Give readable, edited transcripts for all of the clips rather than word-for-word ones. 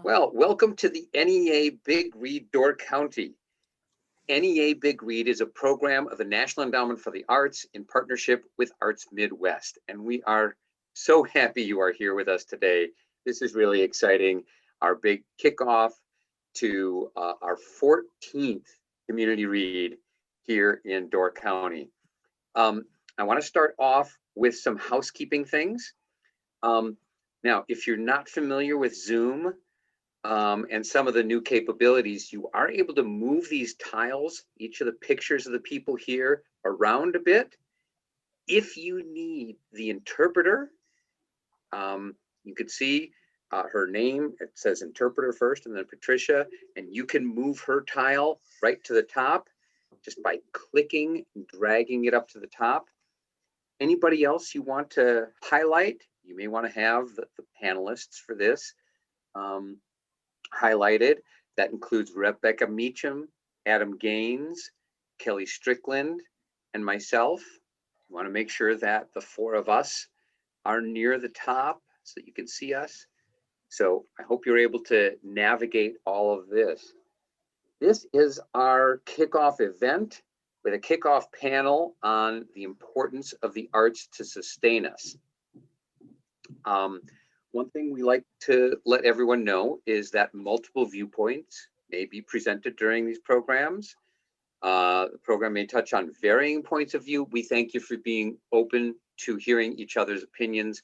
Well, welcome to the NEA Big Read Door County. NEA Big Read is a program of the National Endowment for the Arts in partnership with Arts Midwest. And we are so happy you are here with us today. This is really exciting. Our big kickoff to our 14th community read here in Door County. I want to start off with some housekeeping things. Now, if you're not familiar with Zoom, and some of the new capabilities, you are able to move these tiles, each of the pictures of the people here, around a bit. If you need the interpreter, you could see her name. It says interpreter first and then Patricia, and you can move her tile right to the top just by clicking and dragging it up to the top. Anybody else you want to highlight? You may want to have the panelists for this highlighted. That includes Rebecca Meacham, Adam Gaines, Kelli Strickland, and myself. You want to make sure that the four of us are near the top so that you can see us. So I hope you're able to navigate all of this. This is our kickoff event with a kickoff panel on the importance of the arts to sustain us. One thing we like to let everyone know is that multiple viewpoints may be presented during these programs. The program may touch on varying points of view. We thank you for being open to hearing each other's opinions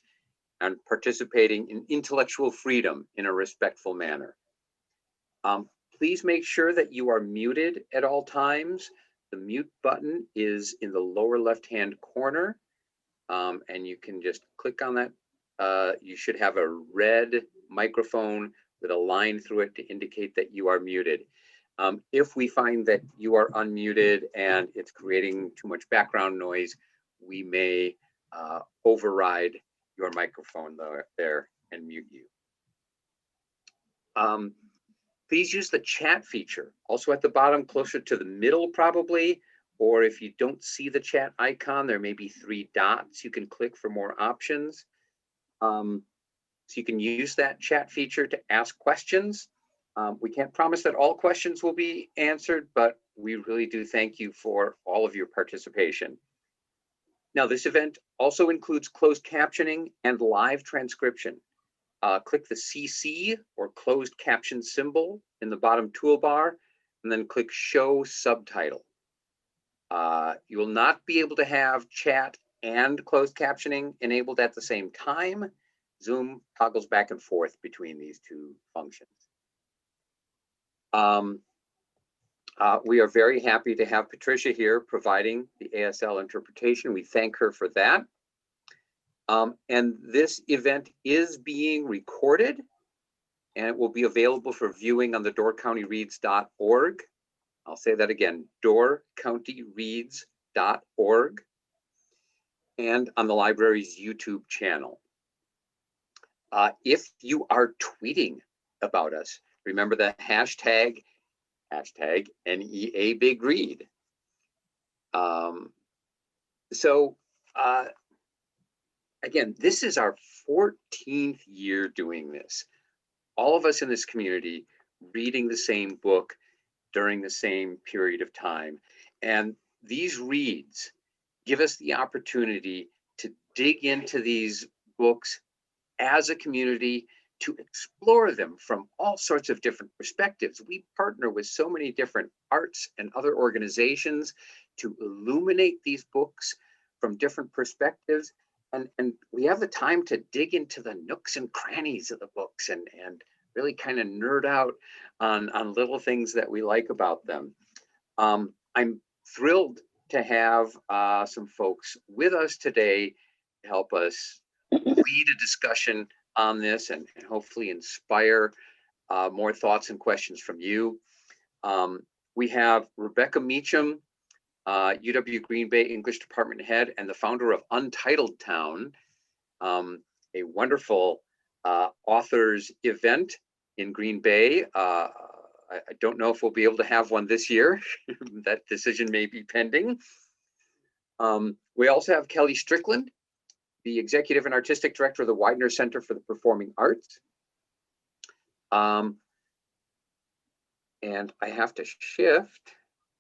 and participating in intellectual freedom in a respectful manner. Please make sure that you are muted at all times. The mute button is in the lower left-hand corner, and you can just click on that. You should have a red microphone with a line through it to indicate that you are muted. If we find that you are unmuted and it's creating too much background noise, we may override your microphone there and mute you. Please use the chat feature, also at the bottom, closer to the middle probably, or if you don't see the chat icon, there may be 3 dots you can click for more options. So you can use that chat feature to ask questions. We can't promise that all questions will be answered, but we really do thank you for all of your participation. Now, this event also includes closed captioning and live transcription. Click the CC or closed caption symbol in the bottom toolbar, and then click Show Subtitle. You will not be able to have chat and closed captioning enabled at the same time. Zoom toggles back and forth between these two functions. We are very happy to have Patricia here providing the ASL interpretation. We thank her for that. And this event is being recorded, and it will be available for viewing on the doorcountyreads.org. I'll say that again, doorcountyreads.org, and on the library's YouTube channel. If you are tweeting about us, remember the hashtag NEA Big Read. Again, this is our 14th year doing this. All of us in this community reading the same book during the same period of time. And these reads give us the opportunity to dig into these books as a community, to explore them from all sorts of different perspectives. We partner with so many different arts and other organizations to illuminate these books from different perspectives. And we have the time to dig into the nooks and crannies of the books and really kind of nerd out on little things that we like about them. I'm thrilled to have some folks with us today to help us lead a discussion on this and hopefully inspire more thoughts and questions from you. We have Rebecca Meacham, UW Green Bay English Department Head and the founder of UntitledTown, a wonderful authors event in Green Bay. I don't know if we'll be able to have one this year. That decision may be pending. We also have Kelli Strickland, the Executive and Artistic Director of the Weidner Center for the Performing Arts. And I have to shift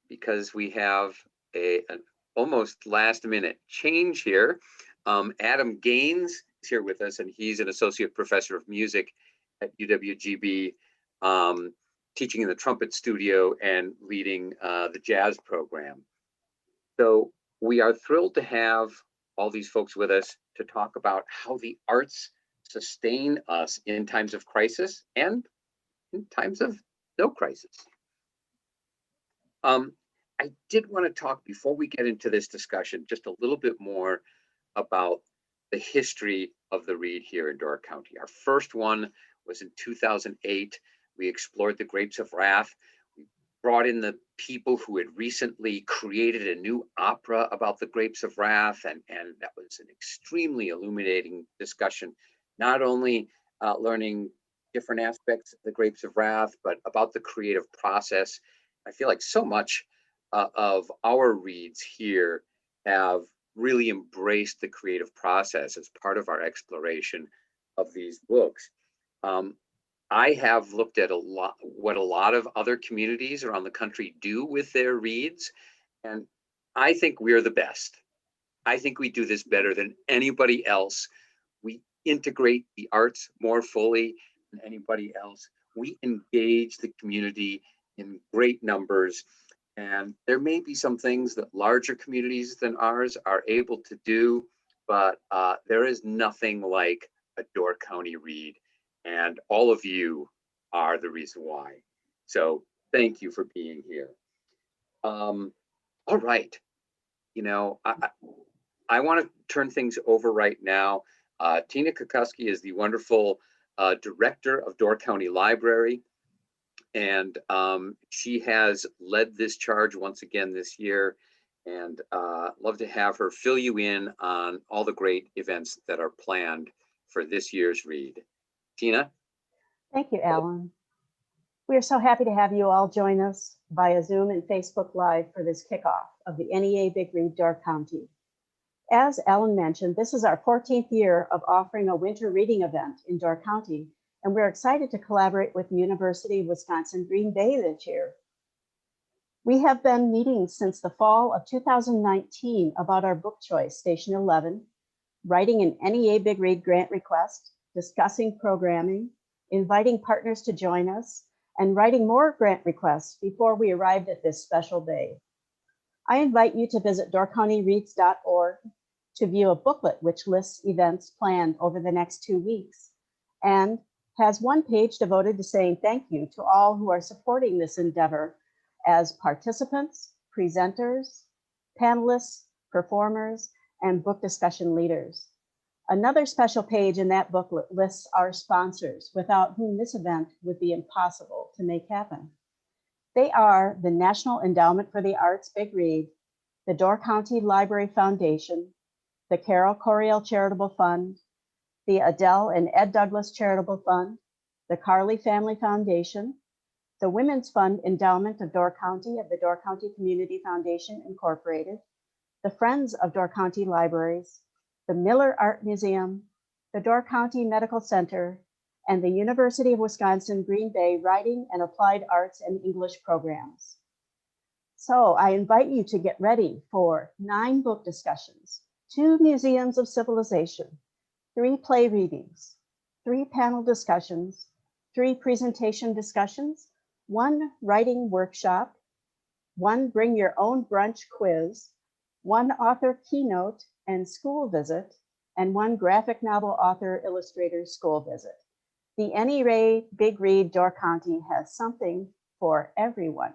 because we have an almost last minute change here. Adam Gaines is here with us, and he's an associate professor of music at UWGB, teaching in the trumpet studio and leading the jazz program. So we are thrilled to have all these folks with us to talk about how the arts sustain us in times of crisis and in times of no crisis. I did want to talk, before we get into this discussion, just a little bit more about the history of the Reed here in Door County. Our first one was in 2008. We explored the Grapes of Wrath. We brought in the people who had recently created a new opera about the Grapes of Wrath, and that was an extremely illuminating discussion, not only learning different aspects of the Grapes of Wrath, but about the creative process. I feel like so much of our reads here have really embraced the creative process as part of our exploration of these books. I have looked at what a lot of other communities around the country do with their reads, and I think we're the best. I think we do this better than anybody else. We integrate the arts more fully than anybody else. We engage the community in great numbers. And there may be some things that larger communities than ours are able to do, but there is nothing like a Door County read. And all of you are the reason why. So thank you for being here. All right. You know, I want to turn things over right now. Tina Kakoski is the wonderful director of Door County Library. And she has led this charge once again this year, and love to have her fill you in on all the great events that are planned for this year's read. Tina? Thank you, Alan. We are so happy to have you all join us via Zoom and Facebook Live for this kickoff of the NEA Big Read Door County. As Alan mentioned, this is our 14th year of offering a winter reading event in Door County, and we're excited to collaborate with the University of Wisconsin Green Bay this year. We have been meeting since the fall of 2019 about our book choice, Station 11, writing an NEA Big Read grant request, discussing programming, inviting partners to join us, and writing more grant requests before we arrived at this special day. I invite you to visit doorcountyreads.org to view a booklet which lists events planned over the next 2 weeks, and has one page devoted to saying thank you to all who are supporting this endeavor as participants, presenters, panelists, performers, and book discussion leaders. Another special page in that booklet lists our sponsors, without whom this event would be impossible to make happen. They are the National Endowment for the Arts Big Read, the Door County Library Foundation, the Carol Coriel Charitable Fund, the Adele and Ed Douglas Charitable Fund, the Carley Family Foundation, the Women's Fund Endowment of Door County of the Door County Community Foundation Incorporated, the Friends of Door County Libraries, the Miller Art Museum, the Door County Medical Center, and the University of Wisconsin Green Bay Writing and Applied Arts and English programs. So I invite you to get ready for 9 book discussions, 2 museums of civilization, 3 play readings, 3 panel discussions, 3 presentation discussions, 1 writing workshop, 1 bring your own brunch quiz, 1 author keynote and school visit, and 1 graphic novel author illustrator school visit. The NEA Big Read Door County has something for everyone.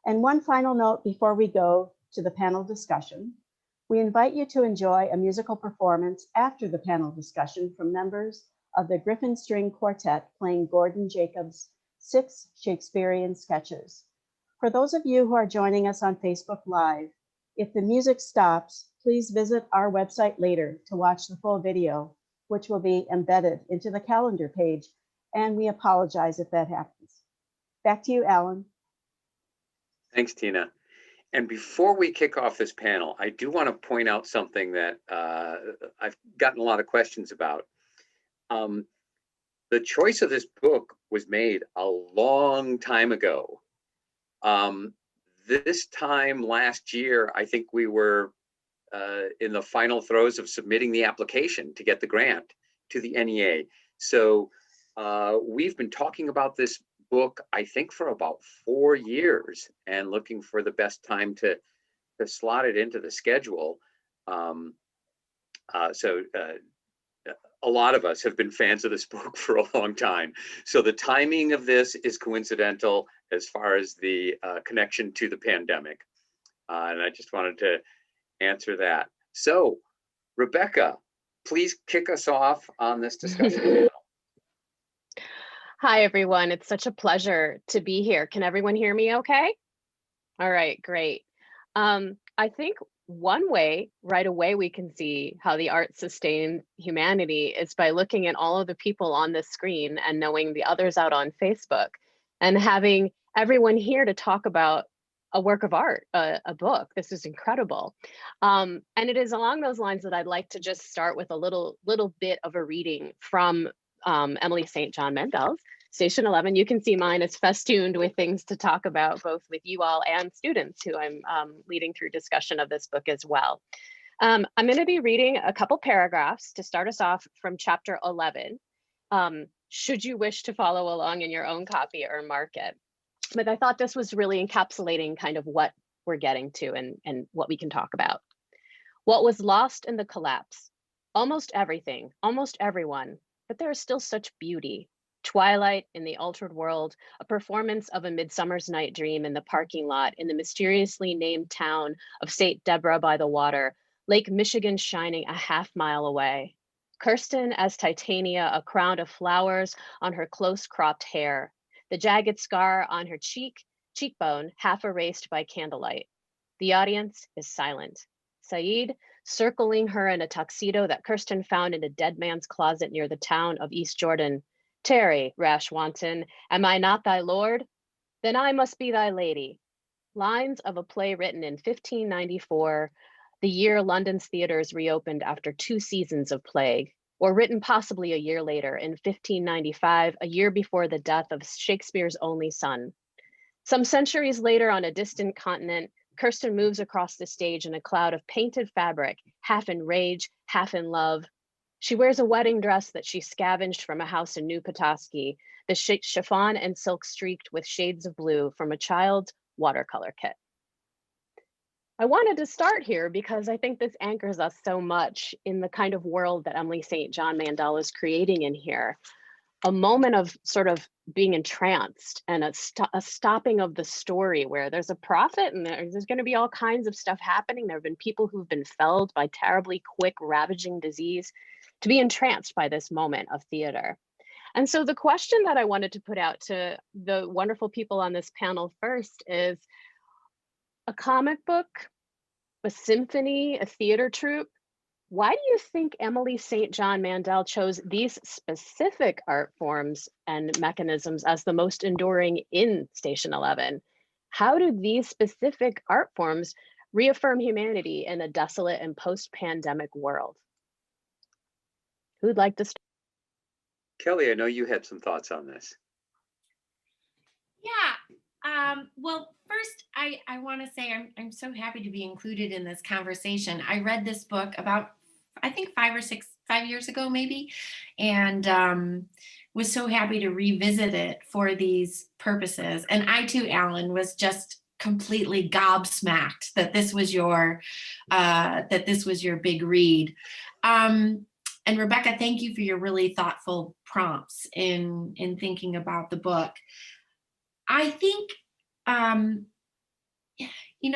And one final note before we go to the panel discussion. We invite you to enjoy a musical performance after the panel discussion from members of the Griffon String Quartet playing Gordon Jacobs' 6 Shakespearean sketches. For those of you who are joining us on Facebook Live, if the music stops, please visit our website later to watch the full video, which will be embedded into the calendar page, and we apologize if that happens. Back to you, Alan. Thanks, Tina. And before we kick off this panel, I do want to point out something that I've gotten a lot of questions about. the choice of this book was made a long time ago. This time last year, I think we were in the final throes of submitting the application to get the grant to the NEA. So we've been talking about this book, I think, for about 4 years and looking for the best time to slot it into the schedule. A lot of us have been fans of this book for a long time. So the timing of this is coincidental as far as the connection to the pandemic. And I just wanted to answer that. So Rebecca, please kick us off on this discussion. Hi, everyone. It's such a pleasure to be here. Can everyone hear me okay? All right, great. I think one way right away we can see how the arts sustain humanity is by looking at all of the people on this screen and knowing the others out on Facebook and having everyone here to talk about a work of art, a book. This is incredible. And it is along those lines that I'd like to just start with a little bit of a reading from Emily St. John Mandel's Station 11. You can see mine is festooned with things to talk about, both with you all and students who I'm leading through discussion of this book as well. I'm going to be reading a couple paragraphs to start us off from chapter 11, should you wish to follow along in your own copy or mark it. But I thought this was really encapsulating kind of what we're getting to and what we can talk about. What was lost in the collapse? Almost everything, almost everyone, but there is still such beauty. Twilight in the altered world, a performance of A Midsummer's Night Dream in the parking lot in the mysteriously named town of St. Deborah by the water, Lake Michigan shining a half-mile away. Kirsten as Titania, a crown of flowers on her close-cropped hair, the jagged scar on her cheekbone half erased by candlelight. The audience is silent. Saeed, circling her in a tuxedo that Kirsten found in a dead man's closet near the town of East Jordan. Tarry, rash wanton, am I not thy lord? Then I must be thy lady. Lines of a play written in 1594, the year London's theaters reopened after 2 seasons of plague, or written possibly a year later in 1595, a year before the death of Shakespeare's only son. Some centuries later on a distant continent, Kirsten moves across the stage in a cloud of painted fabric, half in rage, half in love. She wears a wedding dress that she scavenged from a house in New Petoskey, the chiffon and silk streaked with shades of blue from a child's watercolor kit. I wanted to start here because I think this anchors us so much in the kind of world that Emily St. John Mandel is creating in here. A moment of sort of being entranced and a stopping of the story where there's a prophet and there's going to be all kinds of stuff happening. There have been people who've been felled by terribly quick, ravaging disease, to be entranced by this moment of theater. And so the question that I wanted to put out to the wonderful people on this panel first is, a comic book, a symphony, a theater troupe, why do you think Emily St. John Mandel chose these specific art forms and mechanisms as the most enduring in Station 11? How do these specific art forms reaffirm humanity in a desolate and post-pandemic world? Who'd like to start? Kelli, I know you had some thoughts on this. Yeah. Well, first, I want to say I'm so happy to be included in this conversation. I read this book about, I think 5 years ago, maybe, and was so happy to revisit it for these purposes. And I too, Alan, was just completely gobsmacked that this was your big read. And Rebecca, thank you for your really thoughtful prompts in thinking about the book. I think,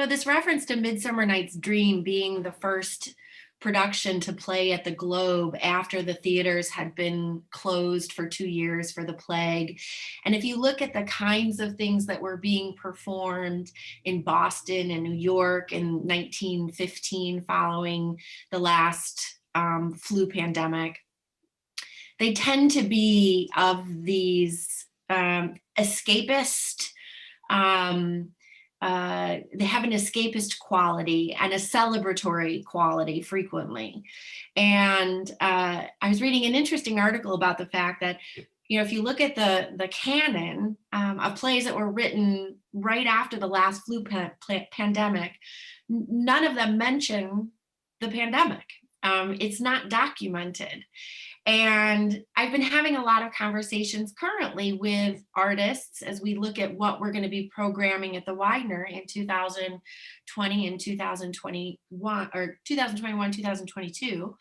this reference to Midsummer Night's Dream being the first production to play at the Globe after the theaters had been closed for 2 years for the plague. And if you look at the kinds of things that were being performed in Boston and New York in 1915 following the last flu pandemic, they tend to be of these escapist, they have an escapist quality and a celebratory quality frequently. And I was reading an interesting article about the fact that, if you look at the canon of plays that were written right after the last flu pandemic, none of them mention the pandemic. It's not documented. And I've been having a lot of conversations currently with artists as we look at what we're going to be programming at the Weidner in 2020 and 2021, or 2021, 2022.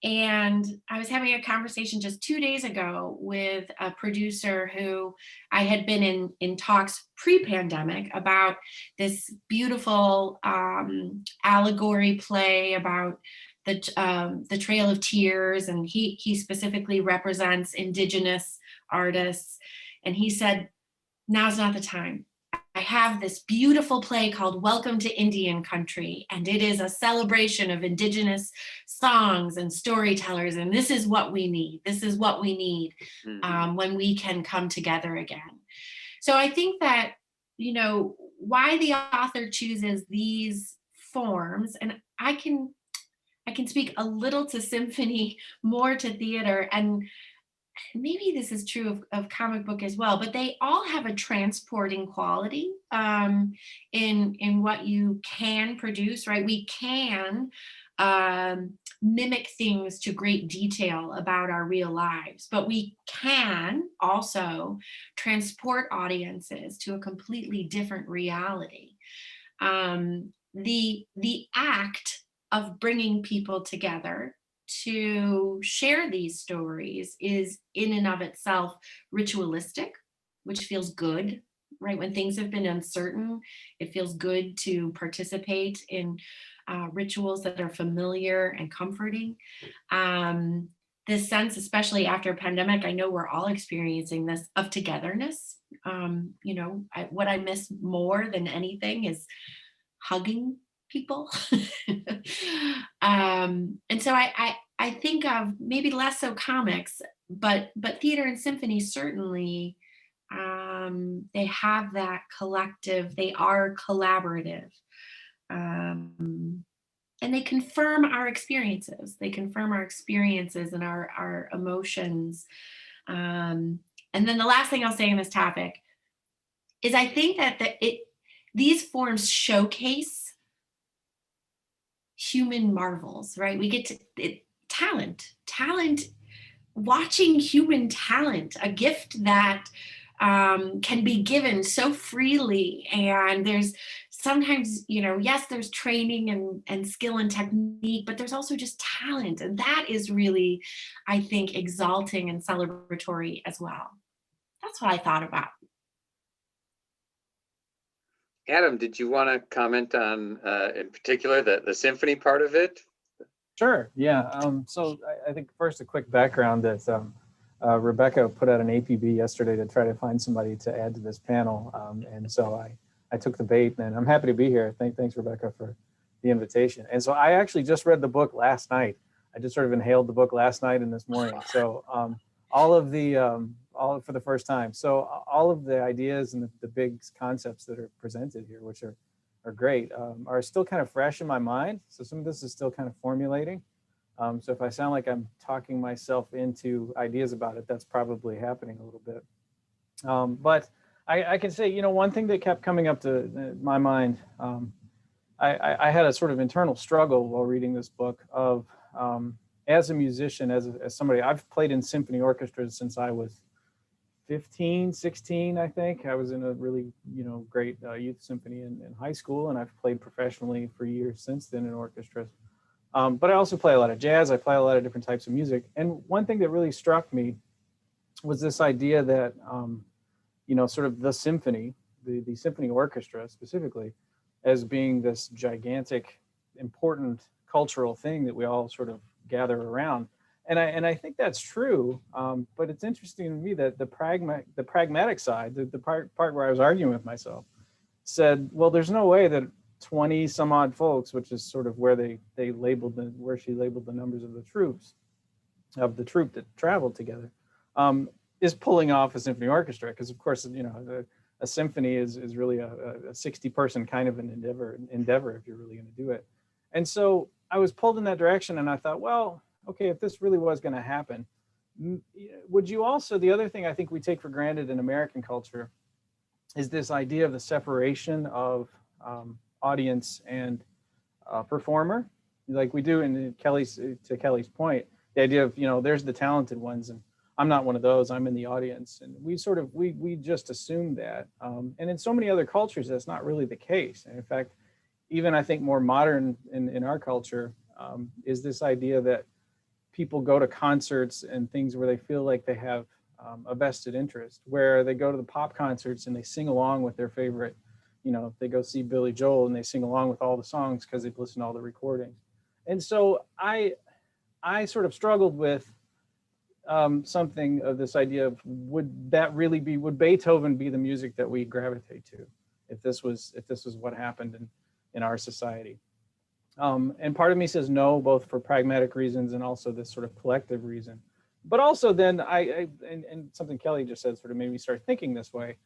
And I was having a conversation just 2 days ago with a producer who I had been in talks pre-pandemic about this beautiful allegory play about the Trail of Tears, and he specifically represents Indigenous artists. And he said, now's not the time. I have this beautiful play called Welcome to Indian Country, and it is a celebration of Indigenous songs and storytellers, and this is what we need. This is what we need when we can come together again. So I think that, why the author chooses these forms, and I can speak a little to symphony, more to theater, and maybe this is true of comic book as well, but they all have a transporting quality in what you can produce, right? We can mimic things to great detail about our real lives, but we can also transport audiences to a completely different reality. The act of bringing people together to share these stories is in and of itself ritualistic, which feels good, right? When things have been uncertain, it feels good to participate in rituals that are familiar and comforting. This sense, especially after a pandemic, I know we're all experiencing this, of togetherness. What I miss more than anything is hugging people. And so I think of maybe less so comics, but theater and symphony certainly, they have that collective, they are collaborative. And they confirm our experiences. They confirm our experiences and our emotions. And then the last thing I'll say on this topic is I think that these forms showcase human marvels, right? We get to talent, watching human talent, a gift that can be given so freely. And there's sometimes, yes, there's training and skill and technique, but there's also just talent. And that is really, I think, exalting and celebratory as well. That's what I thought about. Adam, did you want to comment on, in particular, the symphony part of it? Sure, yeah. So I think first a quick background that Rebecca put out an APB yesterday to try to find somebody to add to this panel. And so I took the bait, and I'm happy to be here. Thanks, Rebecca, for the invitation. And so I actually just read the book last night. I just sort of inhaled the book last night and this morning. So all for the first time. So all of the ideas and the big concepts that are presented here, which are great, are still kind of fresh in my mind. So some of this is still kind of formulating. So if I sound like I'm talking myself into ideas about it, that's probably happening a little bit. But I can say, one thing that kept coming up to my mind, I had a sort of internal struggle while reading this book of, as a musician, as somebody, I've played in symphony orchestras since I was 15, 16, I think. I was in a really, great youth symphony in high school, and I've played professionally for years since then in orchestras. But I also play a lot of jazz. I play a lot of different types of music. And one thing that really struck me was this idea that, sort of the symphony, the symphony orchestra specifically, as being this gigantic, important cultural thing that we all sort of gather around. And I think that's true, but it's interesting to me that the pragmatic side, the part where I was arguing with myself, said, well, there's no way that 20 some odd folks, which is sort of where where she labeled the numbers of the troop that traveled together, is pulling off a symphony orchestra, because of course, a symphony is really a 60-person kind of an endeavor if you're really going to do it. And so I was pulled in that direction, and I thought, well, okay, if this really was going to happen, Would you also, the other thing I think we take for granted in American culture is this idea of the separation of audience and performer, like we do in Kelly's point, the idea of, there's the talented ones and I'm not one of those, I'm in the audience. And we just assume that. And in so many other cultures, that's not really the case. And in fact, even I think more modern in our culture is this idea that people go to concerts and things where they feel like they have a vested interest, where they go to the pop concerts and they sing along with their favorite, they go see Billy Joel and they sing along with all the songs because they've listened to all the recordings. And so I sort of struggled with something of this idea of would Beethoven be the music that we gravitate to if this was what happened in our society? And part of me says no, both for pragmatic reasons and also this sort of collective reason. But also then and something Kelly just said sort of made me start thinking this way.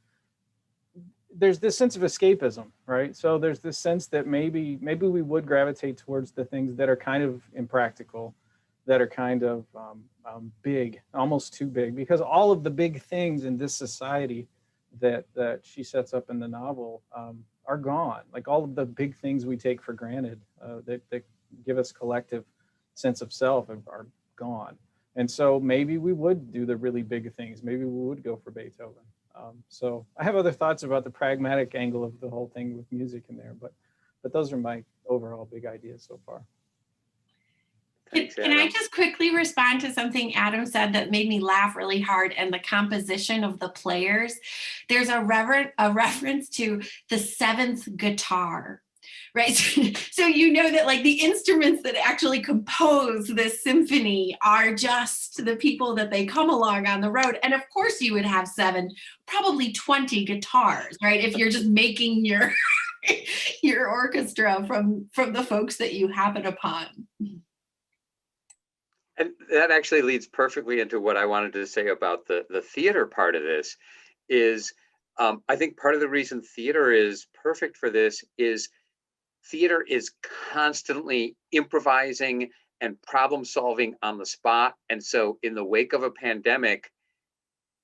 There's this sense of escapism, right? So there's this sense that maybe we would gravitate towards the things that are kind of impractical, that are kind of big, almost too big, because all of the big things in this society that she sets up in the novel are gone. Like all of the big things we take for granted that give us collective sense of self are gone. And so maybe we would do the really big things. Maybe we would go for Beethoven. So I have other thoughts about the pragmatic angle of the whole thing with music in there, but those are my overall big ideas so far. Thanks, Can I just quickly respond to something Adam said that made me laugh really hard, and the composition of the players? There's a reference to the seventh guitar, right? So you know that like the instruments that actually compose this symphony are just the people that they come along on the road. And of course you would have 7, probably 20 guitars, right? If you're just making your your orchestra from the folks that you happen upon. And that actually leads perfectly into what I wanted to say about the theater part of this is, I think part of the reason theater is perfect for this is theater is constantly improvising and problem solving on the spot. And so in the wake of a pandemic,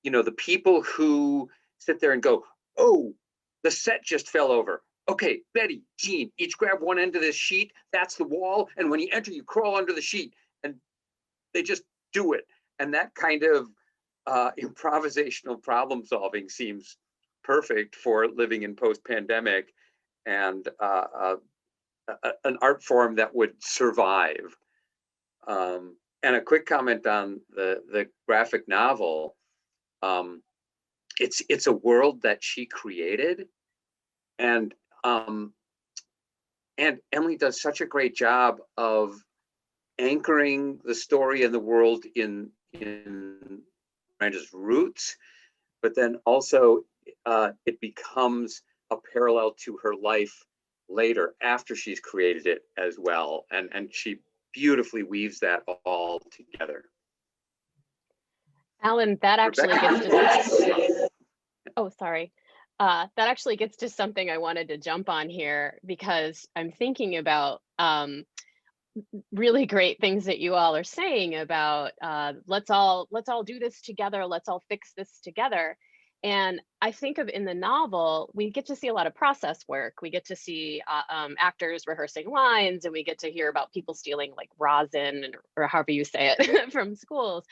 the people who sit there and go, oh, the set just fell over. Okay, Betty, Jean, each grab one end of this sheet. That's the wall. And when you enter, you crawl under the sheet. And they just do it. And that kind of improvisational problem solving seems perfect for living in post-pandemic and an art form that would survive. And a quick comment on the graphic novel. It's a world that she created, and Emily does such a great job of anchoring the story and the world in Miranda's roots, but then also it becomes a parallel to her life later after she's created it as well, and she beautifully weaves that all together. Alan, that actually gets to that actually gets to something I wanted to jump on here, because I'm thinking about really great things that you all are saying about let's all do this together, let's all fix this together. And I think of in the novel, we get to see a lot of process work. We get to see actors rehearsing lines, and we get to hear about people stealing like rosin or however you say it from schools.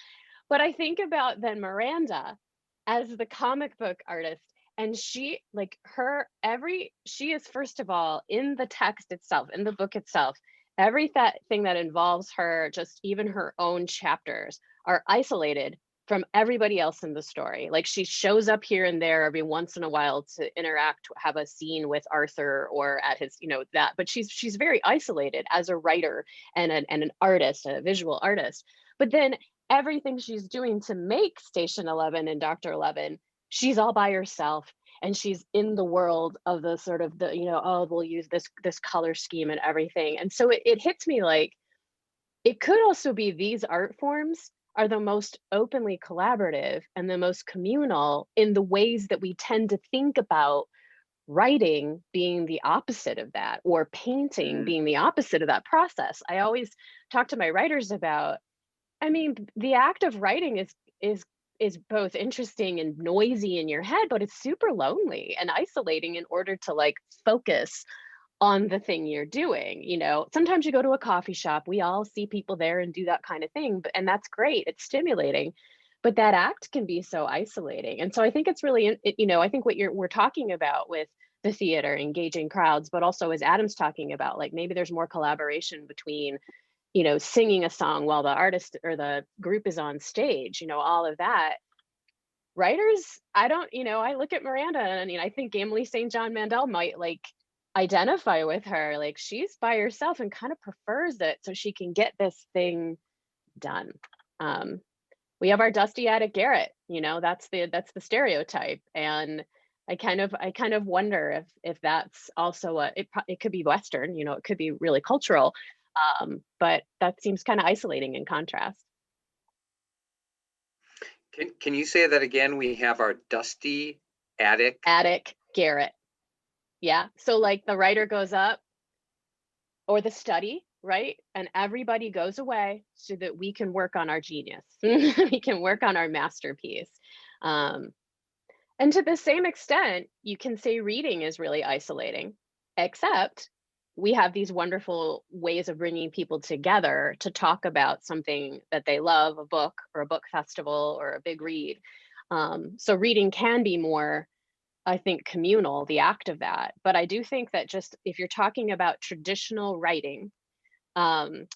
But I think about then Miranda as the comic book artist, and she is first of all in the text itself, in the book itself, everything that involves her, just even her own chapters, are isolated from everybody else in the story. Like she shows up here and there every once in a while to interact, have a scene with Arthur or at his, that, but she's very isolated as a writer and an artist, a visual artist. But then everything she's doing to make Station 11 and Dr. 11, she's all by herself. And she's in the world of the sort of the, oh, we'll use this color scheme and everything. And so it hits me like, it could also be these art forms are the most openly collaborative and the most communal in the ways that we tend to think about writing being the opposite of that, or painting being the opposite of that process. I always talk to my writers about, I mean, the act of writing is both interesting and noisy in your head, but it's super lonely and isolating in order to like focus on the thing you're doing. You know, sometimes you go to a coffee shop, we all see people there and do that kind of thing, but and that's great, it's stimulating, but that act can be so isolating. And so I think it's really, you know, I think what we're talking about with the theater, engaging crowds, but also as Adam's talking about, like maybe there's more collaboration between, you know, singing a song while the artist or the group is on stage, you know, all of that. Writers, I don't, you know, I look at Miranda and I mean, I think Emily St. John Mandel might like identify with her. Like she's by herself and kind of prefers it so she can get this thing done. We have our dusty attic Garrett, you know, that's the stereotype. And I kind of wonder if that's also it could be Western, you know, it could be really cultural. But that seems kind of isolating in contrast. Can you say that again? We have our dusty attic. Attic Garrett. Yeah. So like the writer goes up or the study, right? And everybody goes away so that we can work on our genius. We can work on our masterpiece. And to the same extent, you can say reading is really isolating, except we have these wonderful ways of bringing people together to talk about something that they love, a book or a book festival or a big read. So reading can be more, I think, communal, the act of that. But I do think that just if you're talking about traditional writing,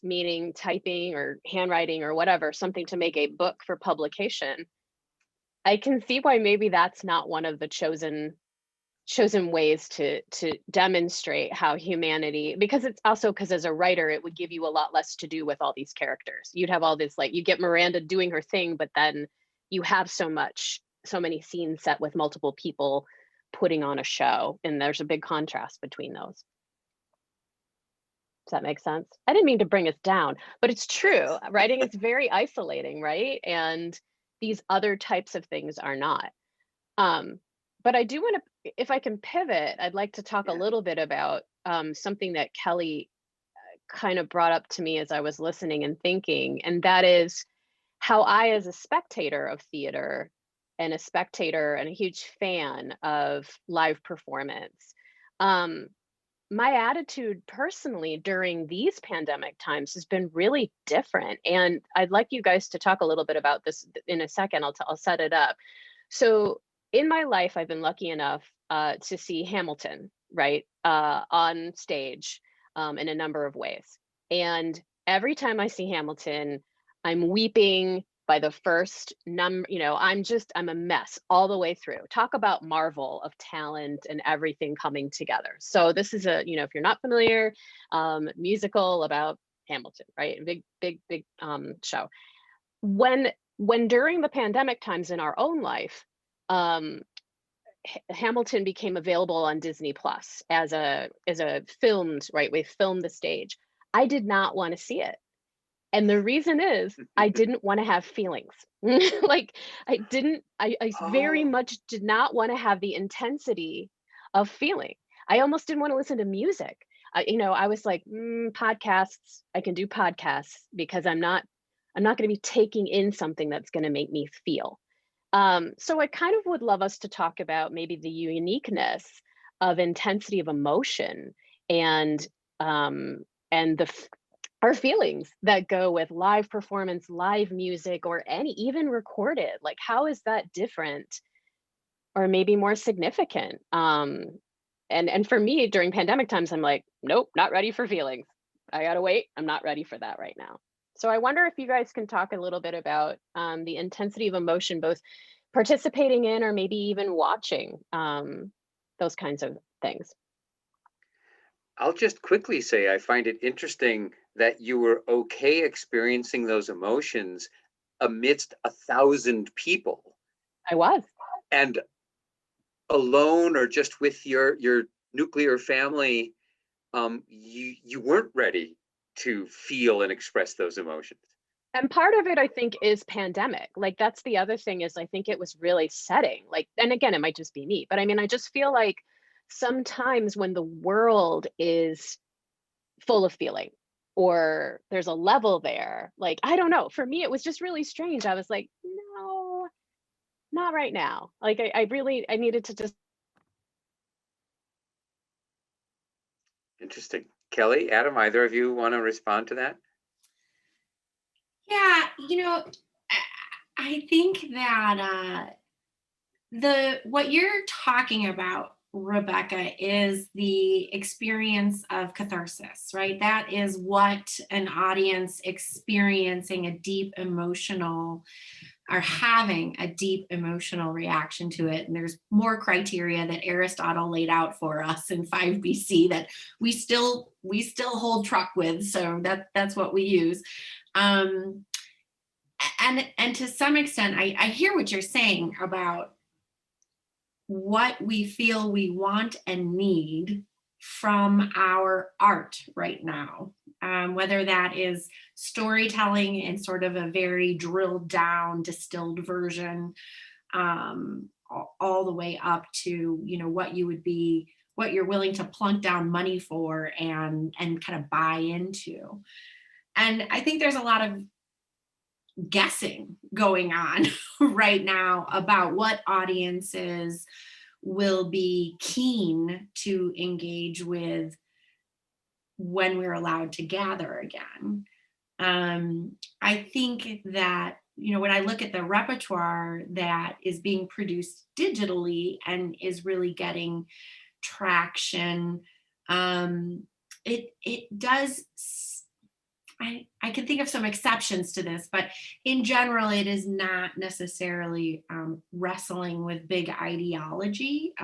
meaning typing or handwriting or whatever, something to make a book for publication, I can see why maybe that's not one of the chosen ways to demonstrate how humanity, because it's also because as a writer it would give you a lot less to do with all these characters. You'd have all this, like you get Miranda doing her thing, but then you have so many scenes set with multiple people putting on a show, and there's a big contrast between those. Does that make sense? I didn't mean to bring us down, but it's true. Writing is very isolating, right? And these other types of things are not. But I do want to, if I can pivot, I'd like to talk a little bit about something that Kelli kind of brought up to me as I was listening and thinking, and that is how I, as a spectator of theater and a spectator and a huge fan of live performance, my attitude personally during these pandemic times has been really different. And I'd like you guys to talk a little bit about this in a second. I'll set it up. So in my life, I've been lucky enough to see Hamilton, right, on stage in a number of ways. And every time I see Hamilton, I'm weeping by the first number, you know, I'm a mess all the way through. Talk about marvel of talent and everything coming together. So this is a, you know, if you're not familiar, musical about Hamilton, right? Big show. When during the pandemic times in our own life, Hamilton became available on Disney Plus as a filmed, right? We filmed the stage. I did not want to see it. And the reason is I didn't want to have feelings. Like I very much did not want to have the intensity of feeling. I almost didn't want to listen to music. You know, I was like, podcasts, I can do podcasts because I'm not going to be taking in something that's going to make me feel. So I kind of would love us to talk about maybe the uniqueness of intensity of emotion and our feelings that go with live performance, live music, or even recorded. Like, how is that different or maybe more significant? And for me during pandemic times, I'm like, nope, not ready for feelings. I gotta wait. I'm not ready for that right now. So I wonder if you guys can talk a little bit about the intensity of emotion, both participating in or maybe even watching those kinds of things. I'll just quickly say I find it interesting that you were okay experiencing those emotions amidst 1,000 people. I was. And alone or just with your nuclear family, you weren't ready to feel and express those emotions. And part of it, I think, is pandemic. Like, that's the other thing is I think it was really setting. Like, and again, it might just be me, but I mean, I just feel like sometimes when the world is full of feeling or there's a level there. Like, I don't know. For me, it was just really strange. I was like, no, not right now. Like, I needed to just. Interesting. Kelli, Adam, either of you want to respond to that? Yeah, I think that what you're talking about, Rebecca, is the experience of catharsis, right? That is what an audience experiencing a deep emotional or having a deep emotional reaction to it. And there's more criteria that Aristotle laid out for us in 5 BC that we still hold truck with. So that's what we use. And to some extent, I hear what you're saying about what we feel we want and need from our art right now, whether that is storytelling in sort of a very drilled down, distilled version, all the way up to, what you're willing to plunk down money for and kind of buy into. And I think there's a lot of guessing going on right now about what audiences will be keen to engage with when we're allowed to gather again. I think that, when I look at the repertoire that is being produced digitally and is really getting traction, it does. I can think of some exceptions to this, but in general, it is not necessarily wrestling with big ideology,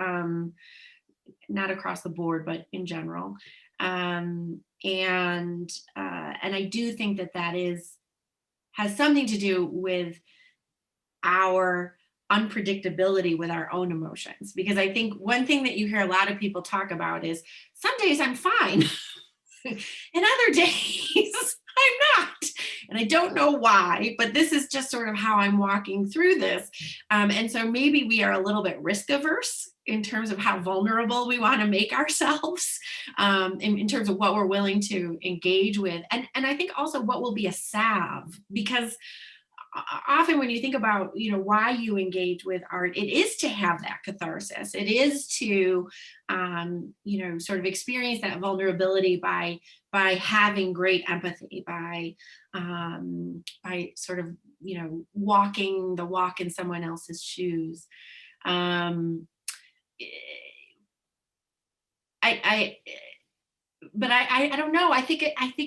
not across the board, but in general. And I do think that has something to do with our unpredictability with our own emotions. Because I think one thing that you hear a lot of people talk about is, some days I'm fine, and other days I'm not. And I don't know why, but this is just sort of how I'm walking through this. And so maybe we are a little bit risk averse in terms of how vulnerable we want to make ourselves, in terms of what we're willing to engage with. And I think also what will be a salve, because often when you think about, why you engage with art, it is to have that catharsis. It is to, sort of experience that vulnerability by having great empathy, by sort of, walking the walk in someone else's shoes. But I don't know. I think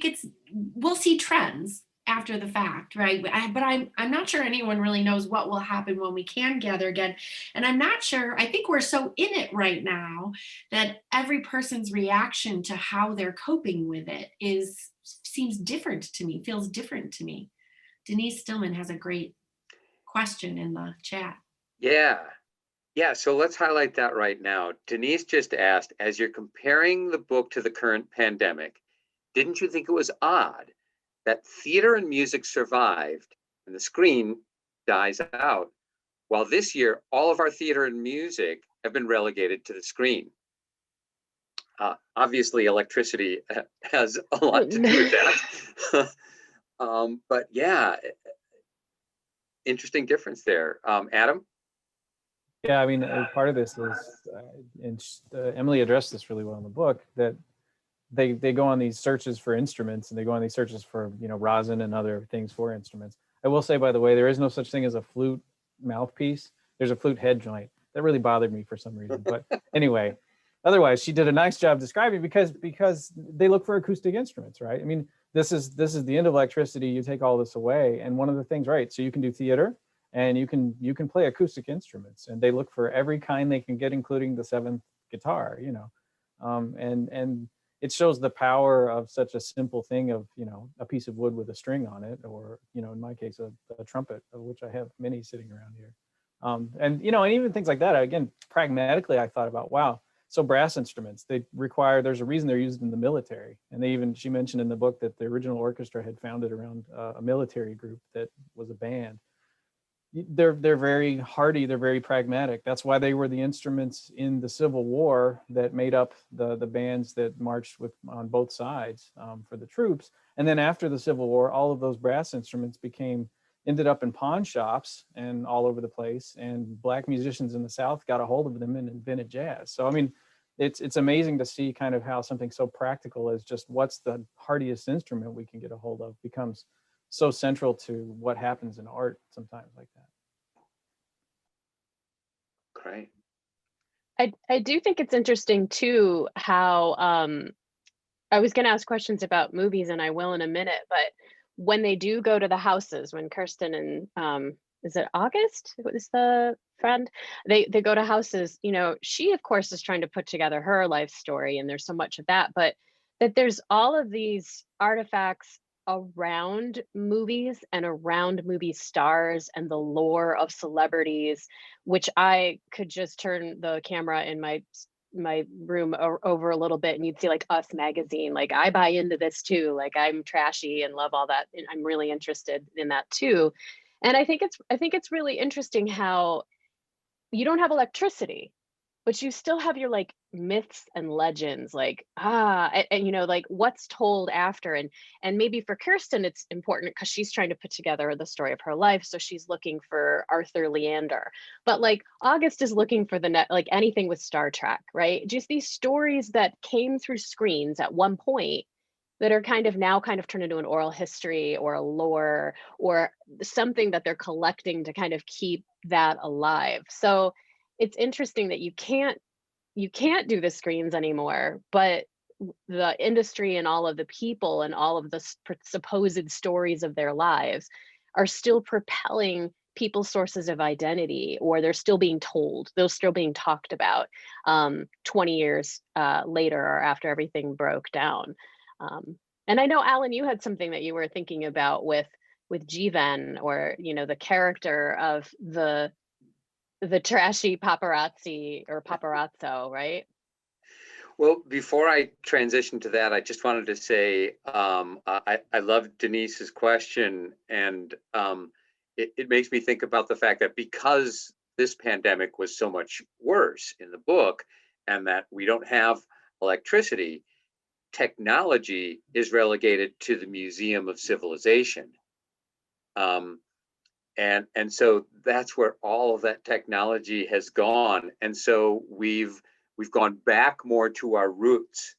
it's, we'll see trends after the fact, right? But I'm not sure anyone really knows what will happen when we can gather again. And I'm not sure, I think we're so in it right now that every person's reaction to how they're coping with it seems different to me, feels different to me. Denise Stillman has a great question in the chat. Yeah, so let's highlight that right now. Denise just asked, as you're comparing the book to the current pandemic, didn't you think it was odd that theater and music survived and the screen dies out, while this year all of our theater and music have been relegated to the screen? Obviously, electricity has a lot to do with that. But yeah, interesting difference there. Adam? Yeah, I mean, part of this is, and Emily addressed this really well in the book, that they go on these searches for instruments, and they go on these searches for, rosin and other things for instruments. I will say, by the way, there is no such thing as a flute mouthpiece. There's a flute head joint. That really bothered me for some reason. But anyway, otherwise, she did a nice job describing, because they look for acoustic instruments, right? I mean, this is the end of electricity. You take all this away, and one of the things, right? So you can do theater, and you can play acoustic instruments, and they look for every kind they can get, including the 7th guitar, and it shows the power of such a simple thing of, a piece of wood with a string on it, or, in my case, a trumpet, of which I have many sitting around here. And even things like that, again, pragmatically, I thought about, wow, so brass instruments, there's a reason they're used in the military. And she mentioned in the book that the original orchestra had founded around a military group that was a band. They're very hardy, they're very pragmatic. That's why they were the instruments in the Civil War that made up the bands that marched on both sides for the troops. And then after the Civil War, all of those brass instruments ended up in pawn shops and all over the place. And Black musicians in the South got a hold of them and invented jazz. So, I mean, it's amazing to see kind of how something so practical as just what's the hardiest instrument we can get a hold of becomes so central to what happens in art sometimes like that. Great. I do think it's interesting too how I was going to ask questions about movies, and I will in a minute, but when they do go to the houses, when Kirsten and is it August? Is the friend? They go to houses, you know, she of course is trying to put together her life story, and there's so much of that, but that there's all of these artifacts around movies and around movie stars and the lore of celebrities, which I could just turn the camera in my room over a little bit and you'd see like Us magazine. Like I buy into this too. Like I'm trashy and love all that. And I'm really interested in that too. And I think it's really interesting how you don't have electricity, but you still have your like myths and legends, like and you know, like what's told after. And maybe for Kirsten it's important because she's trying to put together the story of her life, so she's looking for Arthur Leander, but like August is looking for like anything with Star Trek, right? Just these stories that came through screens at one point that are kind of now kind of turned into an oral history or a lore or something that they're collecting to kind of keep that alive. So it's interesting that you can't do the screens anymore, but the industry and all of the people and all of the supposed stories of their lives are still propelling people's sources of identity, or they're still being told, they're still being talked about 20 years later or after everything broke down. And I know, Alan, you had something that you were thinking about with Jivan, or, you know, the character of the trashy paparazzi or paparazzo, right? Well, before I transition to that, I just wanted to say I love Denise's question, and it makes me think about the fact that because this pandemic was so much worse in the book, and that we don't have electricity, technology is relegated to the Museum of Civilization. And so that's where all of that technology has gone. And so we've gone back more to our roots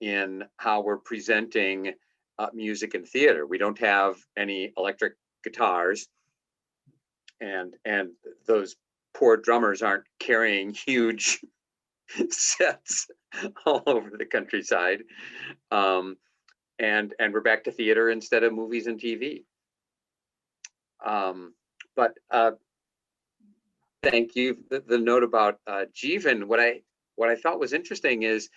in how we're presenting music and theater. We don't have any electric guitars, and those poor drummers aren't carrying huge sets all over the countryside. And we're back to theater instead of movies and TV. But thank you. The note about Jivan, what I thought was interesting is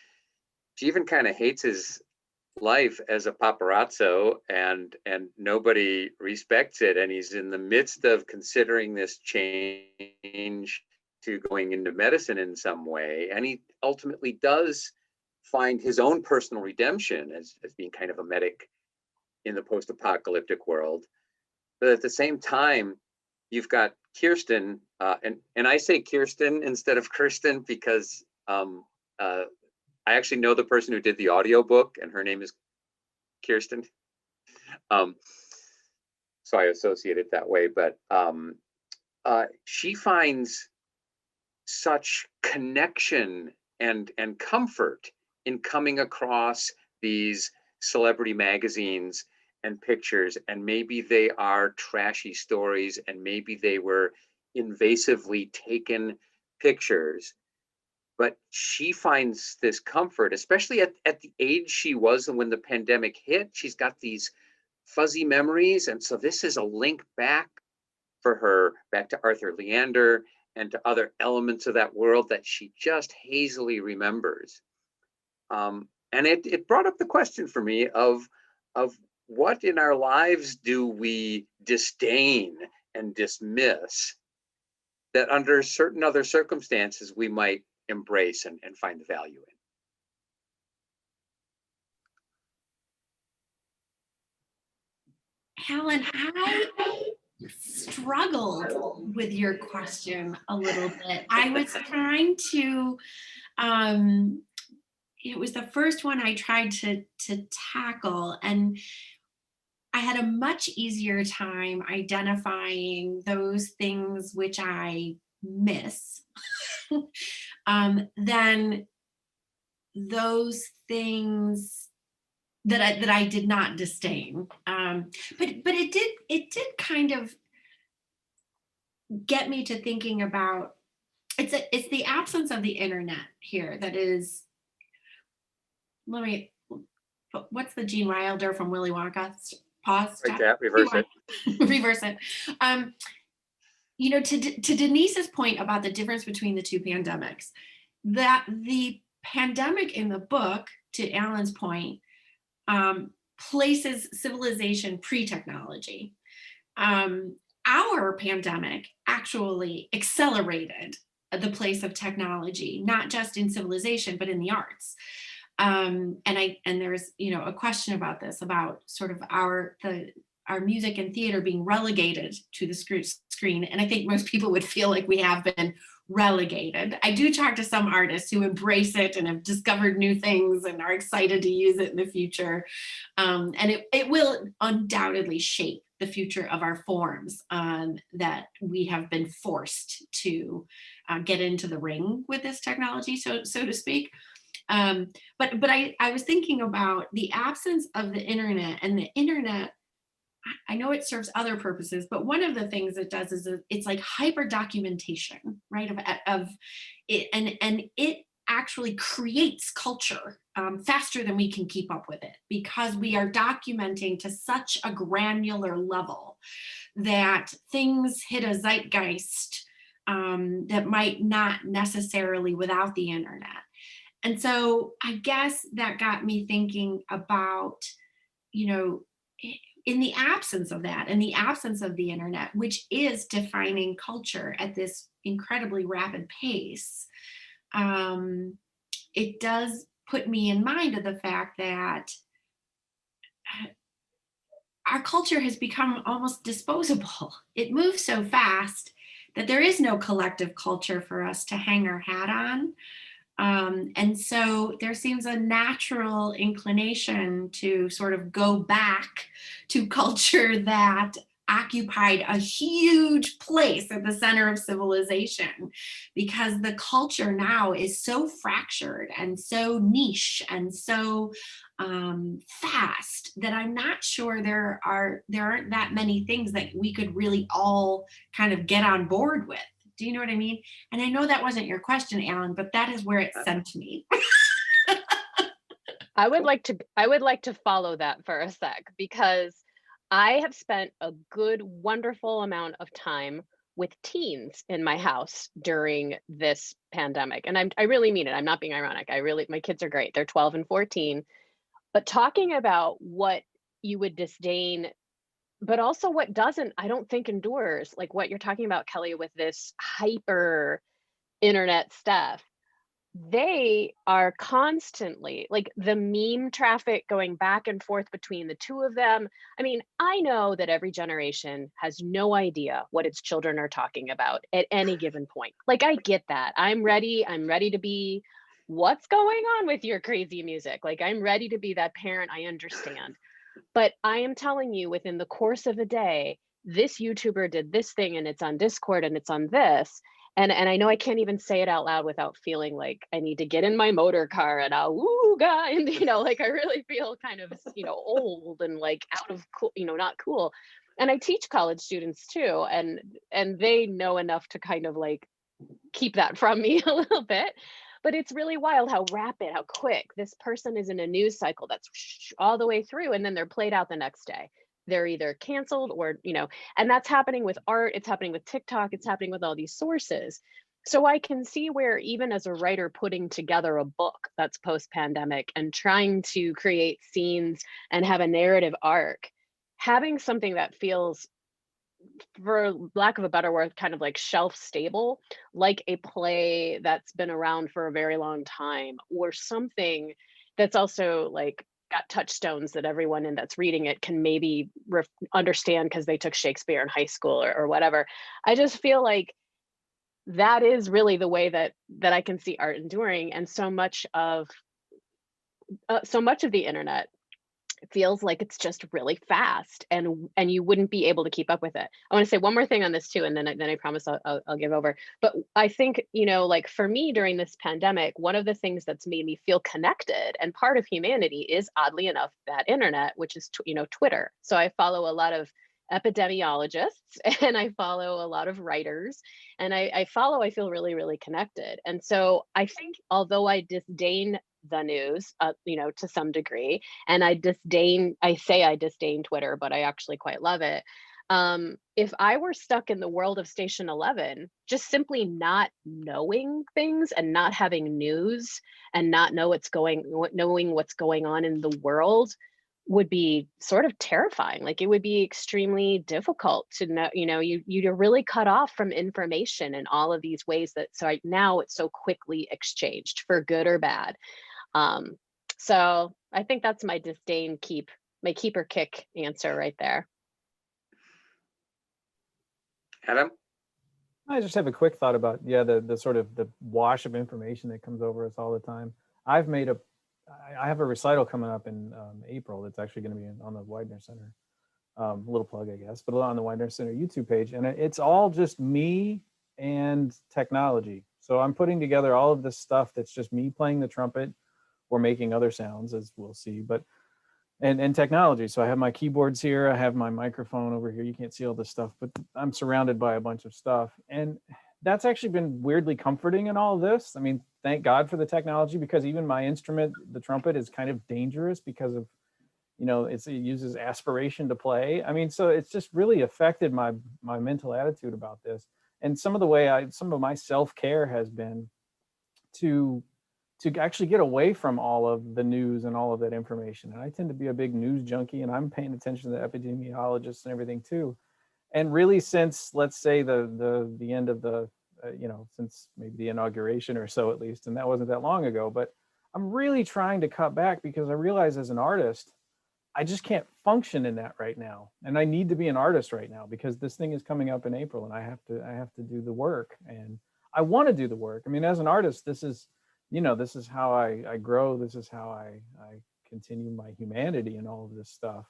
Jivan kind of hates his life as a paparazzo, and nobody respects it. And he's in the midst of considering this change to going into medicine in some way. And he ultimately does find his own personal redemption as being kind of a medic in the post-apocalyptic world. But at the same time, you've got Kirsten, and I say Kirsten instead of Kirsten because I actually know the person who did the audiobook, and her name is Kirsten. So I associate it that way, but she finds such connection and comfort in coming across these celebrity magazines and pictures, and maybe they are trashy stories, and maybe they were invasively taken pictures, but she finds this comfort, especially at the age she was and when the pandemic hit. She's got these fuzzy memories, and so this is a link back for her, back to Arthur Leander and to other elements of that world that she just hazily remembers. And it brought up the question for me of what in our lives do we disdain and dismiss that under certain other circumstances we might embrace and find the value in. Helen, I struggled with your question a little bit. I was trying to, it was the first one I tried to tackle, and I had a much easier time identifying those things which I miss than those things that I did not disdain. But it did kind of get me to thinking about it's the absence of the internet here that is. What's the Gene Wilder from Willy Wonka? Pause. Like that, reverse it. Reverse it. To Denise's point about the difference between the two pandemics, that the pandemic in the book, to Alan's point, places civilization pre-technology. Our pandemic actually accelerated the place of technology, not just in civilization, but in the arts. And there's, a question about this, about sort of our music and theater being relegated to the screen. And I think most people would feel like we have been relegated. I do talk to some artists who embrace it and have discovered new things and are excited to use it in the future. And it will undoubtedly shape the future of our forms that we have been forced to get into the ring with this technology, so to speak. But I was thinking about the absence of the internet, and the internet, I know it serves other purposes, but one of the things it does is it's like hyper documentation, right? Of it, and it actually creates culture faster than we can keep up with it, because we are documenting to such a granular level that things hit a zeitgeist that might not necessarily without the internet. And so I guess that got me thinking about, in the absence of that, in the absence of the internet, which is defining culture at this incredibly rapid pace, it does put me in mind of the fact that our culture has become almost disposable. It moves so fast that there is no collective culture for us to hang our hat on. And so there seems a natural inclination to sort of go back to culture that occupied a huge place at the center of civilization, because the culture now is so fractured and so niche and so fast that I'm not sure there aren't that many things that we could really all kind of get on board with. Do you know what I mean? And I know that wasn't your question, Alan, but that is where it sent me. I would like to follow that for a sec, because I have spent a good, wonderful amount of time with teens in my house during this pandemic. And I really mean it. I'm not being ironic. My kids are great. They're 12 and 14. But talking about what you would disdain, but also what doesn't, I don't think endures, like what you're talking about, Kelli, with this hyper internet stuff. They are constantly, like, the meme traffic going back and forth between the two of them. I mean, I know that every generation has no idea what its children are talking about at any given point. Like, I get that. I'm ready to be, what's going on with your crazy music? Like, I'm ready to be that parent. I understand. But I am telling you, within the course of a day, this YouTuber did this thing, and it's on Discord, and it's on this. And I know I can't even say it out loud without feeling like I need to get in my motor car and and like I really feel kind of, old and like out of cool, not cool. And I teach college students too, and they know enough to kind of like keep that from me a little bit. But it's really wild how rapid, how quick this person is in a news cycle that's all the way through, and then they're played out the next day. They're either canceled or, and that's happening with art, it's happening with TikTok, it's happening with all these sources. So I can see where, even as a writer putting together a book that's post-pandemic and trying to create scenes and have a narrative arc, having something that feels, for lack of a better word, kind of like shelf stable, like a play that's been around for a very long time, or something that's also like got touchstones that everyone that's reading it can maybe understand because they took Shakespeare in high school or whatever. I just feel like that is really the way that I can see art enduring. And so much of the internet feels like it's just really fast, and you wouldn't be able to keep up with it. I want to say one more thing on this too, and then I promise I'll give over. But I think, like for me during this pandemic, one of the things that's made me feel connected and part of humanity is, oddly enough, that internet, which is Twitter. So I follow a lot of epidemiologists and I follow a lot of writers, and I feel really, really connected. And so I think, although I disdain the news, to some degree, and I disdain Twitter, but I actually quite love it. If I were stuck in the world of Station 11, just simply not knowing things and not having news and not knowing what's going on in the world would be sort of terrifying. Like, it would be extremely difficult to know, you're really cut off from information in all of these ways now it's so quickly exchanged for good or bad. So I think that's my my keep or kick answer right there. Adam? I just have a quick thought about, the sort of the wash of information that comes over us all the time. I have a recital coming up in April that's actually going to be on the Weidner Center. A little plug, I guess, but on the Weidner Center YouTube page. And it's all just me and technology. So I'm putting together all of this stuff that's just me playing the trumpet or making other sounds, as we'll see, but and technology. So I have my keyboards here, I have my microphone over here. You can't see all this stuff, but I'm surrounded by a bunch of stuff. And that's actually been weirdly comforting in all of this. I mean, thank God for the technology, because even my instrument, the trumpet, is kind of dangerous because of, it uses aspiration to play. I mean, so it's just really affected my mental attitude about this. And some of my self-care has been to actually get away from all of the news and all of that information. And I tend to be a big news junkie, and I'm paying attention to the epidemiologists and everything too. And really, since, let's say, the end of the, since maybe the inauguration or so at least, and that wasn't that long ago, but I'm really trying to cut back, because I realize as an artist, I just can't function in that right now. And I need to be an artist right now, because this thing is coming up in April and I have to do the work, and I want to do the work. I mean, as an artist, this is how I grow. This is how I continue my humanity and all of this stuff.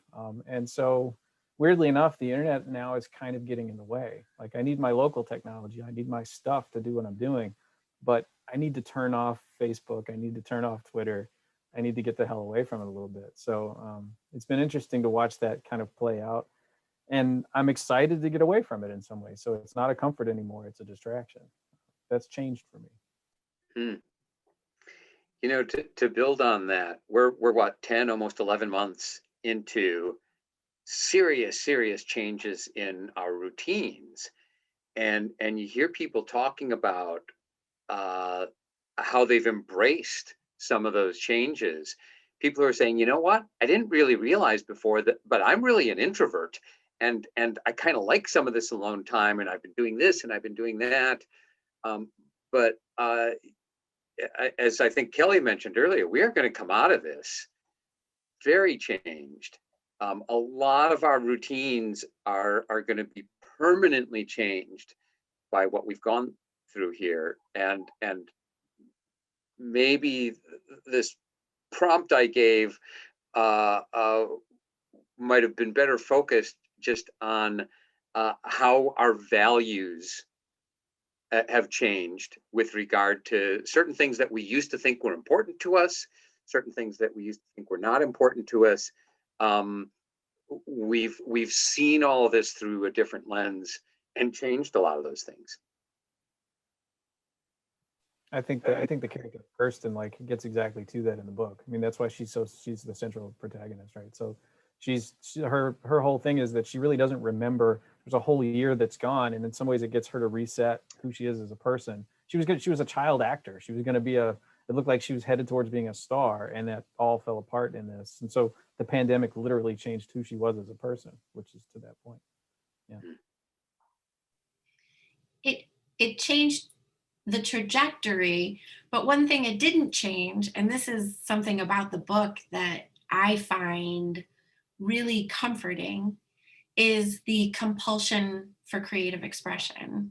And so weirdly enough, the internet now is kind of getting in the way. Like, I need my local technology. I need my stuff to do what I'm doing, but I need to turn off Facebook. I need to turn off Twitter. I need to get the hell away from it a little bit. So it's been interesting to watch that kind of play out. And I'm excited to get away from it in some way. So it's not a comfort anymore. It's a distraction. That's changed for me. To build on that, we're what, 10, almost 11 months into serious changes in our routines. And you hear people talking about how they've embraced some of those changes. People are saying, you know what, I didn't really realize before that, but I'm really an introvert, and I kind of like some of this alone time, and I've been doing this and I've been doing that. But as I think Kelli mentioned earlier, we are going to come out of this very changed. A lot of our routines are going to be permanently changed by what we've gone through here. And maybe this prompt I gave might have been better focused just on how our values have changed with regard to certain things that we used to think were important to us, certain things that we used to think were not important to us. We've seen all of this through a different lens and changed a lot of those things. I think the character Kirsten gets exactly to that in the book. I mean, that's why she's the central protagonist, right? So her whole thing is that she really doesn't remember. There's a whole year that's gone, and in some ways it gets her to reset who she is as a person. She was a child actor. She was going to be it looked like she was headed towards being a star, and that all fell apart in this. And so the pandemic literally changed who she was as a person, which is to that point. Yeah. It changed the trajectory, but one thing it didn't change, and this is something about the book that I find really comforting, is the compulsion for creative expression.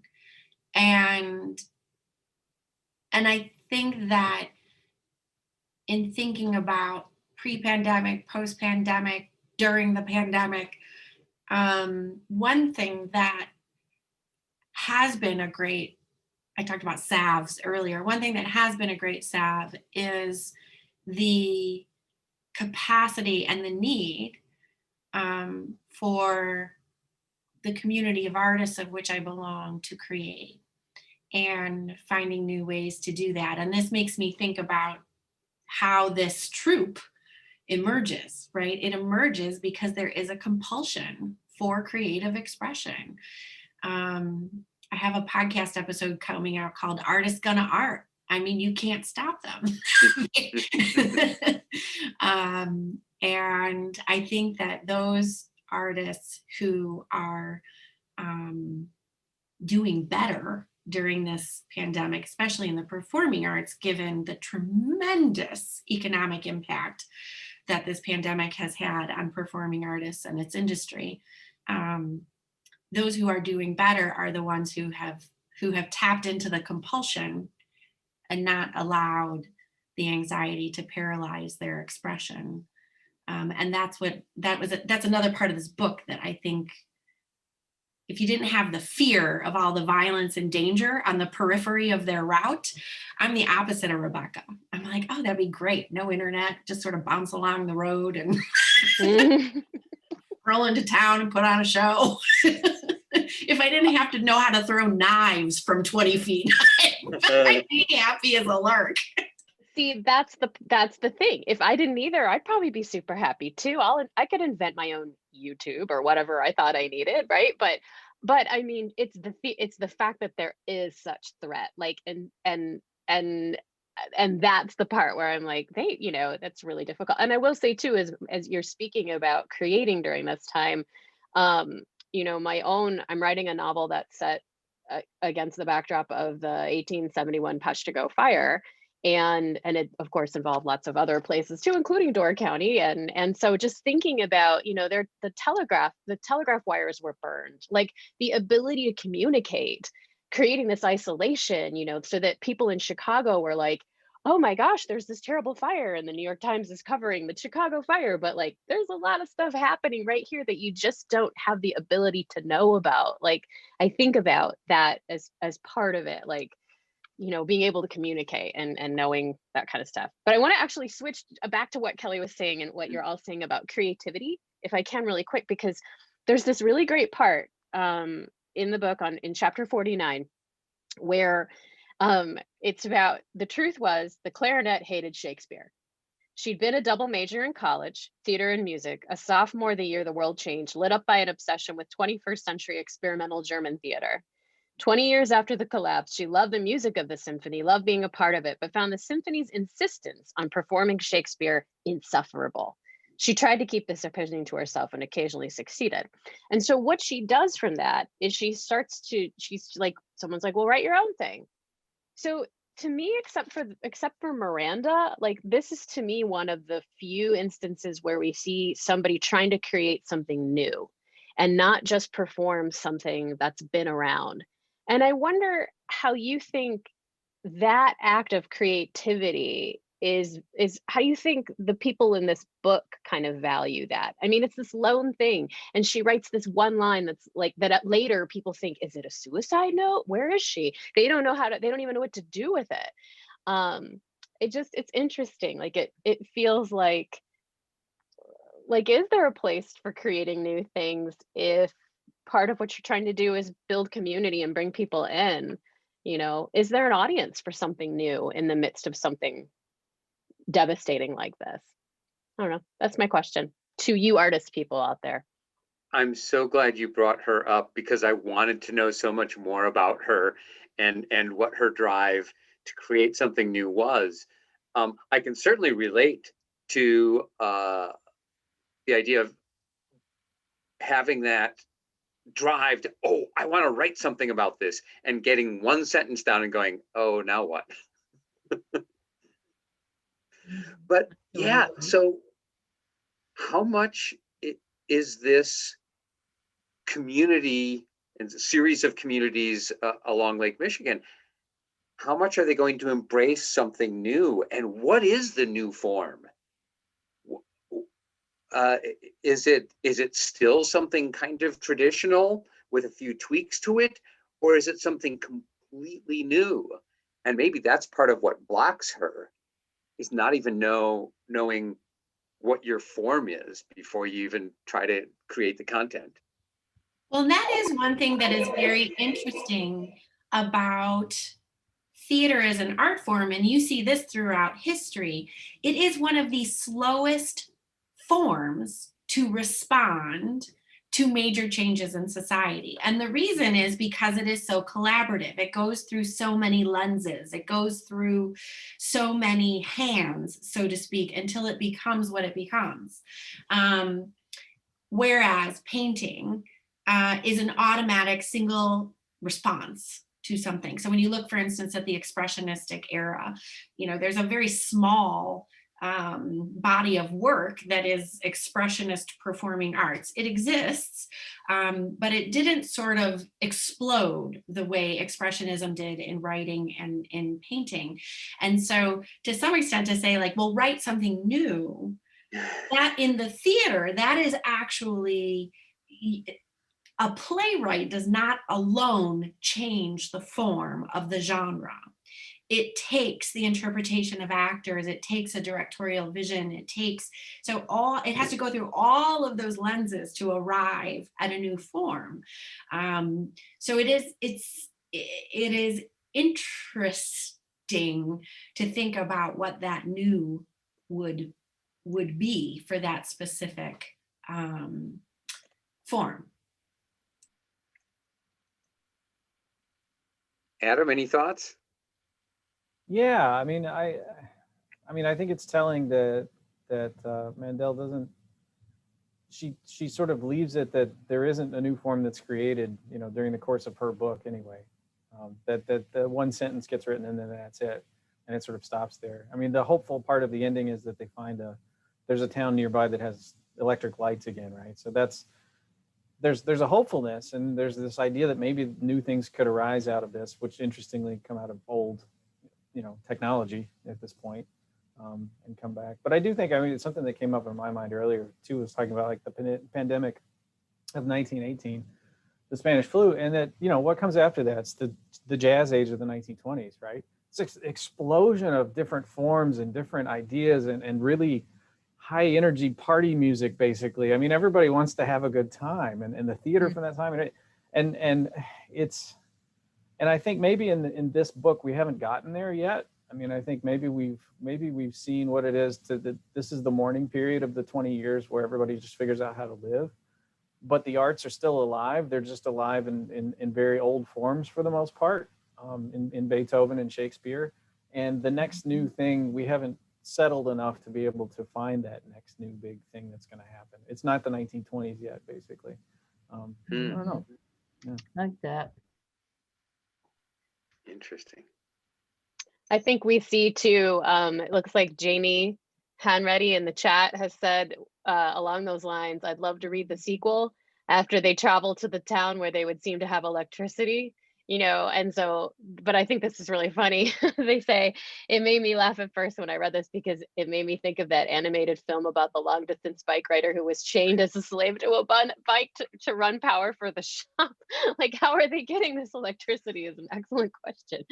And I think that in thinking about pre-pandemic, post-pandemic, during the pandemic. One thing that has been a great, I talked about salves earlier. One thing that has been a great salve is the capacity and the need for the community of artists of which I belong to create, and finding new ways to do that. And this makes me think about how this troupe emerges, right? It emerges because there is a compulsion for creative expression. I have a podcast episode coming out called Artists Gonna Art. I mean, you can't stop them. And I think that those artists who are doing better during this pandemic, especially in the performing arts, given the tremendous economic impact that this pandemic has had on performing artists and its industry, those who are doing better are the ones who have tapped into the compulsion and not allowed the anxiety to paralyze their expression. And that's another part of this book that I think, if you didn't have the fear of all the violence and danger on the periphery of their route, I'm the opposite of Rebecca. I'm like, oh, that'd be great. No internet, just sort of bounce along the road and roll into town and put on a show. If I didn't have to know how to throw knives from 20 feet, I'd be happy as a lark. See, that's the thing. If I didn't either, I'd probably be super happy too. I could invent my own YouTube or whatever I thought I needed, right? But I mean, it's the fact that there is such threat, like, and that's the part where I'm like, that's really difficult. And I will say too, as you're speaking about creating during this time, I'm writing a novel that's set against the backdrop of the 1871 Kopischke fire. And it of course involved lots of other places too, including Door County. And so just thinking about, the telegraph wires were burned, like the ability to communicate, creating this isolation, so that people in Chicago were like, oh my gosh, there's this terrible fire. And the New York Times is covering the Chicago fire, but like, there's a lot of stuff happening right here that you just don't have the ability to know about. Like, I think about that as part of it, like, being able to communicate and knowing that kind of stuff. But I want to actually switch back to what Kelli was saying and what you're all saying about creativity, if I can, really quick, because there's this really great part in the book in chapter 49, where it's about, the truth was the clarinet hated Shakespeare. She'd been a double major in college, theater and music, a sophomore the year the world changed, lit up by an obsession with 21st century experimental German theater. 20 years after the collapse, she loved the music of the symphony, loved being a part of it, but found the symphony's insistence on performing Shakespeare insufferable. She tried to keep this opinion to herself and occasionally succeeded. And so what she does from that is she's like, someone's like, well, write your own thing. So to me, except for Miranda, like, this is to me one of the few instances where we see somebody trying to create something new and not just perform something that's been around. And I wonder how you think that act of creativity is how you think the people in this book kind of value that. I mean, it's this lone thing, and she writes this one line that's like that later people think, is it a suicide note? Where is she? They don't even know what to do with it. It's interesting. Like it feels like, is there a place for creating new things if part of what you're trying to do is build community and bring people in? Is there an audience for something new in the midst of something devastating like this? I don't know. That's my question to you artist people out there. I'm so glad you brought her up, because I wanted to know so much more about her and what her drive to create something new was. I can certainly relate to the idea of having that drive to, oh, I want to write something about this, and getting one sentence down and going, oh, now what? But yeah, so how much is this community and series of communities along Lake Michigan, how much are they going to embrace something new? And what is the new form? is it still something kind of traditional with a few tweaks to it, or is it something completely new? And maybe that's part of what blocks her, is not even knowing what your form is before you even try to create the content. Well, that is one thing that is very interesting about theater as an art form, and you see this throughout history. It is one of the slowest forms to respond to major changes in society. And the reason is because it is so collaborative. It goes through so many lenses. It goes through so many hands, so to speak, until it becomes what it becomes. Whereas painting is an automatic single response to something. So when you look, for instance, at the Expressionistic era, there's a very small body of work that is expressionist performing arts. It exists, but it didn't sort of explode the way expressionism did in writing and in painting. And so to some extent, to say like, well, write something new, that in the theater, that is actually, a playwright does not alone change the form of the genre. It takes the interpretation of actors, it takes a directorial vision, it has to go through all of those lenses to arrive at a new form. So it is interesting to think about what that new would be for that specific form. Adam, any thoughts? Yeah, I mean, I think it's telling that Mandel doesn't. She sort of leaves it that there isn't a new form that's created, during the course of her book anyway. That the one sentence gets written and then that's it, and it sort of stops there. I mean, the hopeful part of the ending is that they find there's a town nearby that has electric lights again, right? So there's a hopefulness, and there's this idea that maybe new things could arise out of this, which interestingly come out of old, technology at this point, and come back. But I do think, it's something that came up in my mind earlier too, was talking about like the pandemic of 1918, the Spanish flu, and that, what comes after that? It's the jazz age of the 1920s, right? It's an explosion of different forms and different ideas and really high energy party music, basically. I mean, everybody wants to have a good time, and the theater from that time, and I think maybe in this book we haven't gotten there yet. I mean, I think maybe we've seen what it is this is the mourning period of the 20 years where everybody just figures out how to live, but the arts are still alive. They're just alive in very old forms for the most part, in Beethoven and Shakespeare. And the next new thing, we haven't settled enough to be able to find that next new big thing that's going to happen. It's not the 1920s yet, basically. I don't know. Yeah. Like that. Interesting. I think we see too, it looks like Jamie Hanreddy in the chat has said along those lines, I'd love to read the sequel after they travel to the town where they would seem to have electricity, and so, but I think this is really funny. They say, it made me laugh at first when I read this because it made me think of that animated film about the long distance bike rider who was chained as a slave to a bike to run power for the shop. Like, how are they getting this electricity is an excellent question.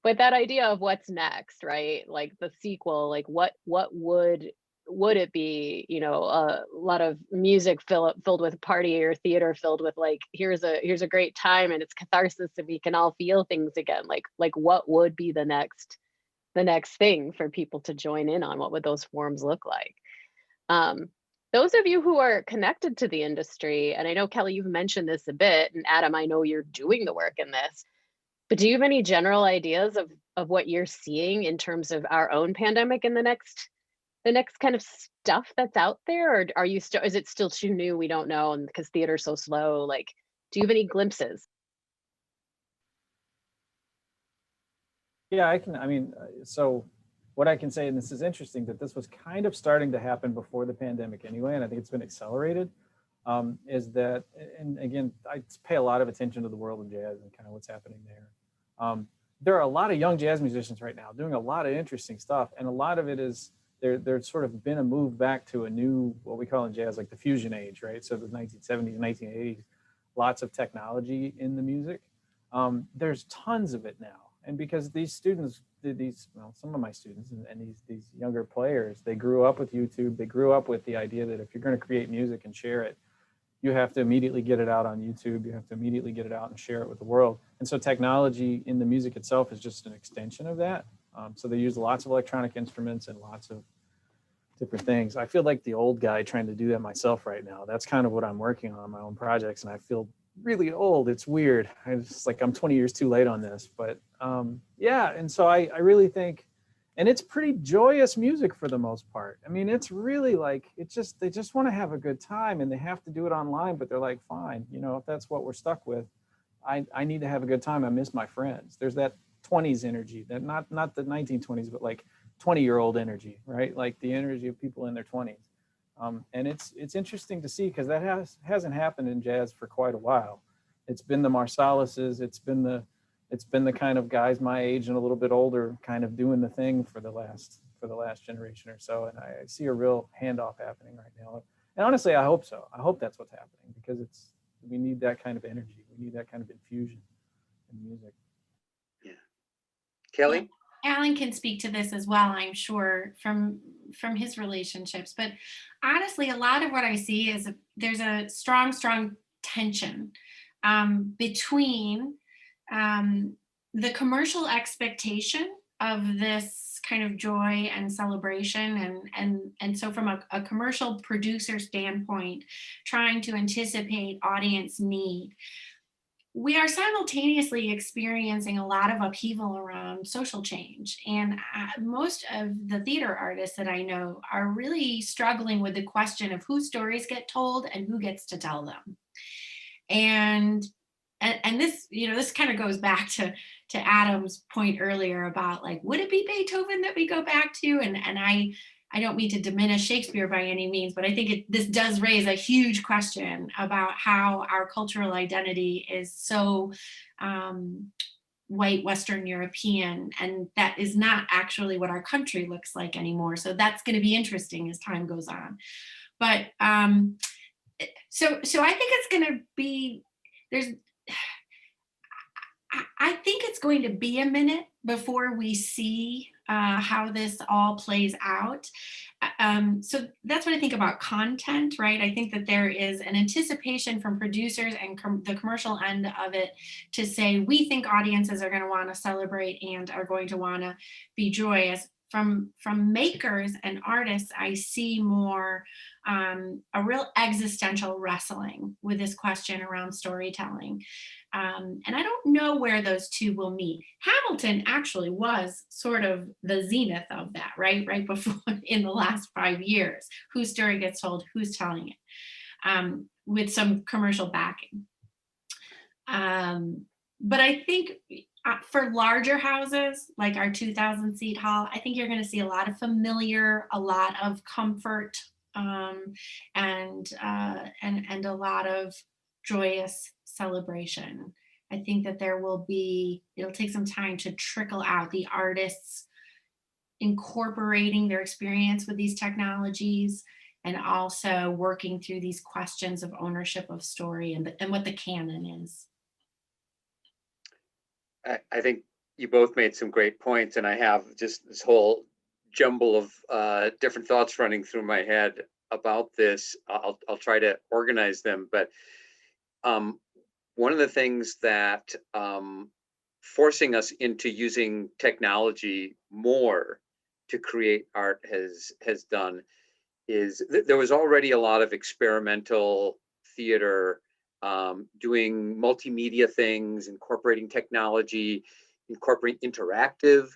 But that idea of what's next, right? Like the sequel, like what would it be, a lot of music filled with party, or theater filled with like, here's a great time and it's catharsis and we can all feel things again. Like what would be the next thing for people to join in on? What would those forms look like? Those of you who are connected to the industry, and I know Kelli, you've mentioned this a bit, and Adam, I know you're doing the work in this, but do you have any general ideas of what you're seeing in terms of our own pandemic in the next kind of stuff that's out there? Or are you still, is it still too new? We don't know, and because theater's so slow, like, do you have any glimpses? Yeah, so what I can say, and this is interesting, that this was kind of starting to happen before the pandemic anyway, and I think it's been accelerated, is that, and again, I pay a lot of attention to the world of jazz and kind of what's happening there. There are a lot of young jazz musicians right now doing a lot of interesting stuff, and a lot of it is there's sort of been a move back to a new, what we call in jazz, like the fusion age, right? So the 1970s, 1980s, lots of technology in the music. There's tons of it now. And because these students, some of my students and these younger players, they grew up with YouTube. They grew up with the idea that if you're going to create music and share it, you have to immediately get it out on YouTube. You have to immediately get it out and share it with the world. And so technology in the music itself is just an extension of that. So they use lots of electronic instruments and lots of different things. I feel like the old guy trying to do that myself right now. That's kind of what I'm working on my own projects. And I feel really old. It's weird. It's like I'm 20 years too late on this. But yeah, and so I really think, and it's pretty joyous music for the most part. I mean, it's really like, they just want to have a good time and they have to do it online, but they're like, fine, you know, if that's what we're stuck with, I need to have a good time. I miss my friends. There's that 20s energy, that not the 1920s, but like 20-year-old energy, right? Like the energy of people in their 20s. And it's interesting to see because that hasn't happened in jazz for quite a while. It's been the Marsalises, it's been the kind of guys my age and a little bit older kind of doing the thing for the last generation or so. And I see a real handoff happening right now. And honestly, I hope so. I hope that's what's happening because we need that kind of energy. We need that kind of infusion in music. Yeah. Kelli? Alan can speak to this as well, I'm sure, from his relationships. But honestly, a lot of what I see is there's a strong tension between the commercial expectation of this kind of joy and celebration, and so from a commercial producer standpoint, trying to anticipate audience need. We are simultaneously experiencing a lot of upheaval around social change. And most of the theater artists that I know are really struggling with the question of whose stories get told and who gets to tell them. And this, you know, this kind of goes back to Adam's point earlier about like, would it be Beethoven that we go back to? And I don't mean to diminish Shakespeare by any means, but I think this does raise a huge question about how our cultural identity is so white Western European, and that is not actually what our country looks like anymore. So that's going to be interesting as time goes on. But so I think it's going to be, I think it's going to be a minute before we see how this all plays out. So that's what I think about content, right? I think that there is an anticipation from producers and the commercial end of it to say, we think audiences are going to want to celebrate and are going to want to be joyous. From makers and artists, I see more a real existential wrestling with this question around storytelling. And I don't know where those two will meet. Hamilton actually was sort of the zenith of that, right? Right before, in the last 5 years, whose story gets told, who's telling it, with some commercial backing. But I think for larger houses, like our 2,000 seat hall, I think you're going to see a lot of familiar, a lot of comfort, and a lot of joyous celebration. I think that it'll take some time to trickle out the artists incorporating their experience with these technologies and also working through these questions of ownership of story and what the canon is. I think you both made some great points, and I have just this whole jumble of different thoughts running through my head about this. I'll try to organize them, but one of the things that forcing us into using technology more to create art has done is there was already a lot of experimental theater doing multimedia things, incorporating technology, incorporating interactive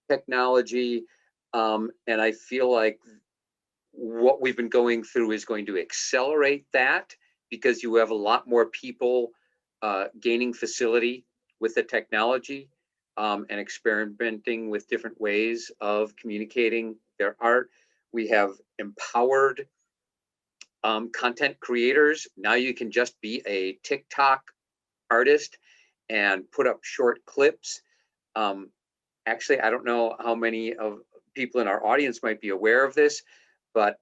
technology. And I feel like what we've been going through is going to accelerate that because you have a lot more people gaining facility with the technology and experimenting with different ways of communicating their art. We have empowered content creators. Now you can just be a TikTok artist and put up short clips. Actually, I don't know how many of people in our audience might be aware of this, but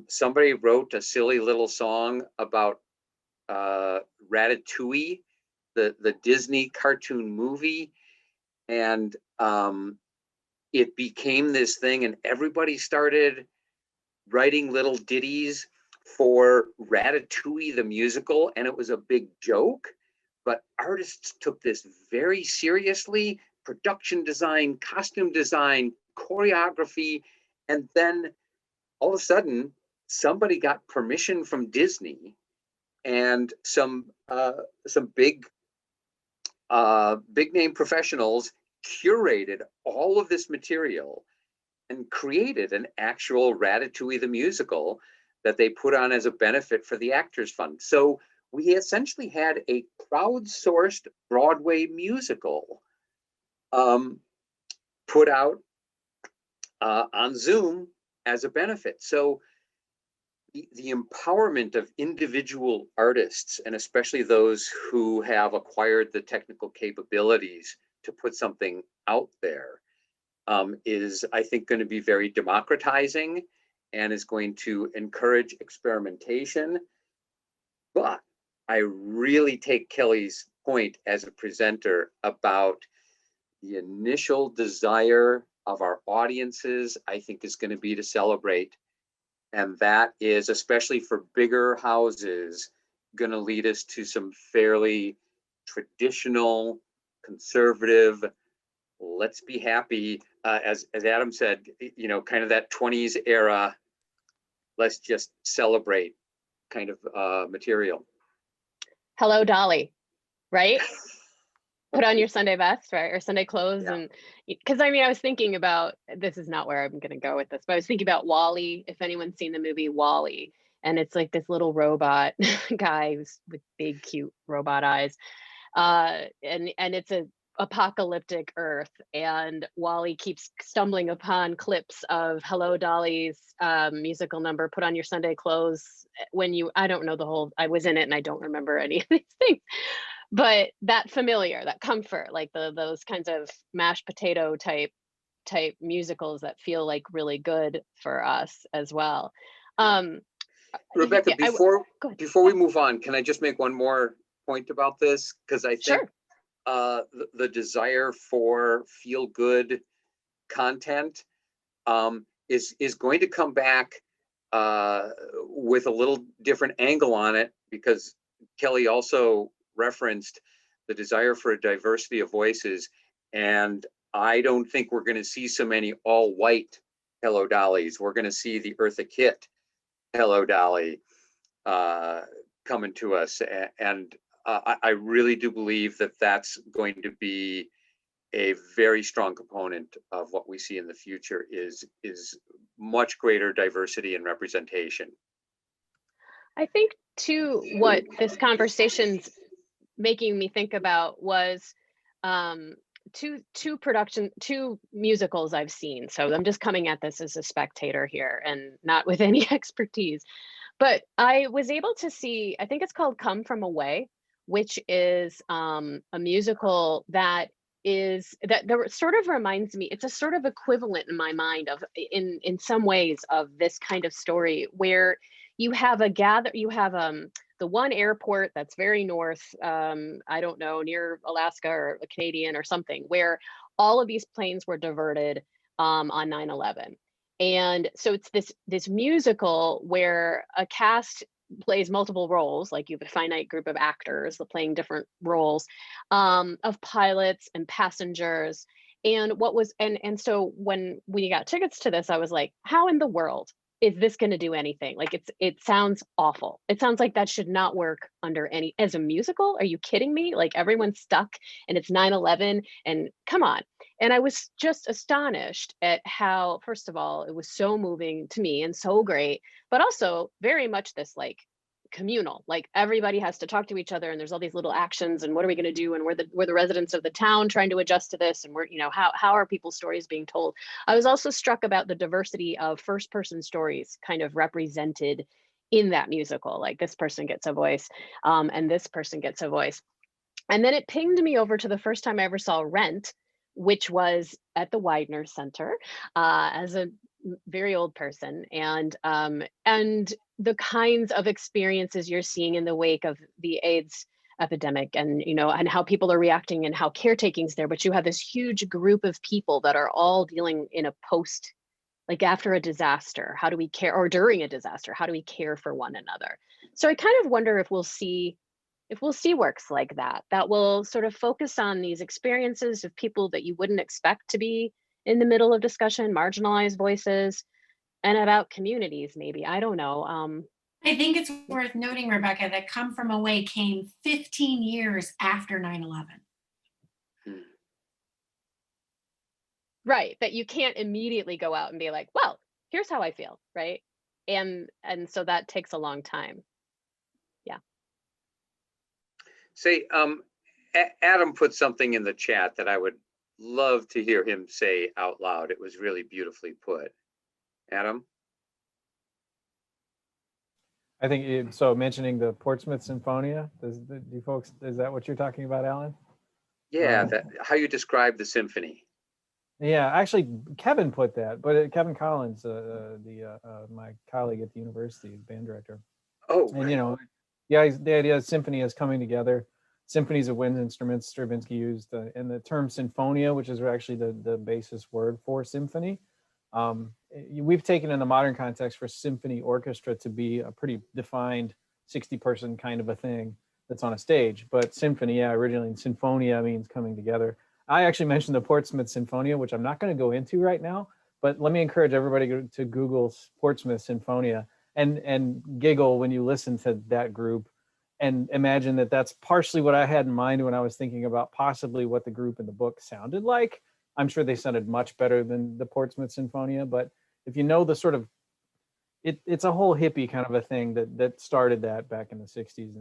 somebody wrote a silly little song about Ratatouille, the Disney cartoon movie, and it became this thing, and everybody started writing little ditties for Ratatouille the musical, and it was a big joke, but artists took this very seriously. Production design, costume design, choreography, and then all of a sudden somebody got permission from Disney, and some big name professionals curated all of this material and created an actual Ratatouille the musical that they put on as a benefit for the Actors Fund. So we essentially had a crowdsourced Broadway musical put out on Zoom as a benefit. So the empowerment of individual artists, and especially those who have acquired the technical capabilities to put something out there, is, I think, going to be very democratizing and is going to encourage experimentation. But I really take Kelli's point as a presenter about the initial desire of our audiences, I think, is going to be to celebrate. And that is, especially for bigger houses, going to lead us to some fairly traditional, conservative, let's be happy, as Adam said, you know, kind of that 20s era, let's just celebrate kind of material. Hello, Dolly, right? Put on your Sunday best, right? Or Sunday clothes. Yeah. And because I mean, I was thinking about, this is not where I'm going to go with this, but I was thinking about WALL-E, if anyone's seen the movie WALL-E. And it's like this little robot guy with big, cute robot eyes. And it's a apocalyptic Earth, and WALL-E keeps stumbling upon clips of Hello Dolly's musical number, Put on Your Sunday Clothes. When you, I don't know the whole, I was in it and I don't remember any of these things, but that familiar, that comfort, like those kinds of mashed potato type musicals that feel like really good for us as well. Rebecca, yeah, before we move on, can I just make one more point about this? Because I think sure. The desire for feel-good content is going to come back with a little different angle on it, because Kelli also referenced the desire for a diversity of voices, and I don't think we're going to see so many all-white Hello Dollies. We're going to see the Eartha Kitt Hello Dolly coming to us, and I really do believe that that's going to be a very strong component of what we see in the future, is much greater diversity and representation. I think too, what this conversation's making me think about was two musicals I've seen. So I'm just coming at this as a spectator here and not with any expertise. But I was able to see, I think it's called Come From Away, which is a musical that sort of reminds me, it's a sort of equivalent in my mind of, in some ways, of this kind of story where you have the one airport that's very north, I don't know, near Alaska or Canadian or something, where all of these planes were diverted on 9/11. And so it's this musical where a cast plays multiple roles, like you have a finite group of actors playing different roles, of pilots and passengers. And so when you got tickets to this, I was like, how in the world is this going to do anything? Like, it sounds awful. It sounds like that should not work as a musical. Are you kidding me? Like, everyone's stuck and it's 9/11 and come on. And I was just astonished at how, first of all, it was so moving to me and so great, but also very much this like communal, like everybody has to talk to each other and there's all these little actions and what are we going to do, and we're the residents of the town trying to adjust to this, and we're, you know, how are people's stories being told. I was also struck about the diversity of first person stories kind of represented in that musical, like this person gets a voice and this person gets a voice. And then it pinged me over to the first time I ever saw Rent, which was at the Weidner Center as a very old person, and the kinds of experiences you're seeing in the wake of the AIDS epidemic, and and how people are reacting and how caretaking's there. But you have this huge group of people that are all dealing in a post, like after a disaster, how do we care, or during a disaster, how do we care for one another? So I kind of wonder if we'll see works like that will sort of focus on these experiences of people that you wouldn't expect to be in the middle of discussion, marginalized voices, and about communities, maybe. I don't know. I think it's worth noting, Rebecca, that Come From Away came 15 years after 9/11. Right, that you can't immediately go out and be like, well, here's how I feel, right? And so that takes a long time. Yeah. Say, Adam put something in the chat that I would love to hear him say out loud. It was really beautifully put. Adam? I think so. Mentioning the Portsmouth Sinfonia, you folks, is that what you're talking about, Alan? Yeah, how you describe the symphony. Yeah, actually, Kevin put that, but Kevin Collins, my colleague at the university, band director. Oh, and yeah, the idea of symphony is coming together. Symphonies of wind instruments Stravinsky used, and the term sinfonia, which is actually the basis word for symphony. We've taken in the modern context for symphony orchestra to be a pretty defined 60-person kind of a thing that's on a stage. But symphony, yeah, originally sinfonia means coming together. I actually mentioned the Portsmouth Sinfonia, which I'm not going to go into right now, but let me encourage everybody to Google Portsmouth Sinfonia and giggle when you listen to that group, and imagine that that's partially what I had in mind when I was thinking about possibly what the group in the book sounded like. I'm sure they sounded much better than the Portsmouth Sinfonia, but if you know the sort of, it's a whole hippie kind of a thing that started that back in the 60s,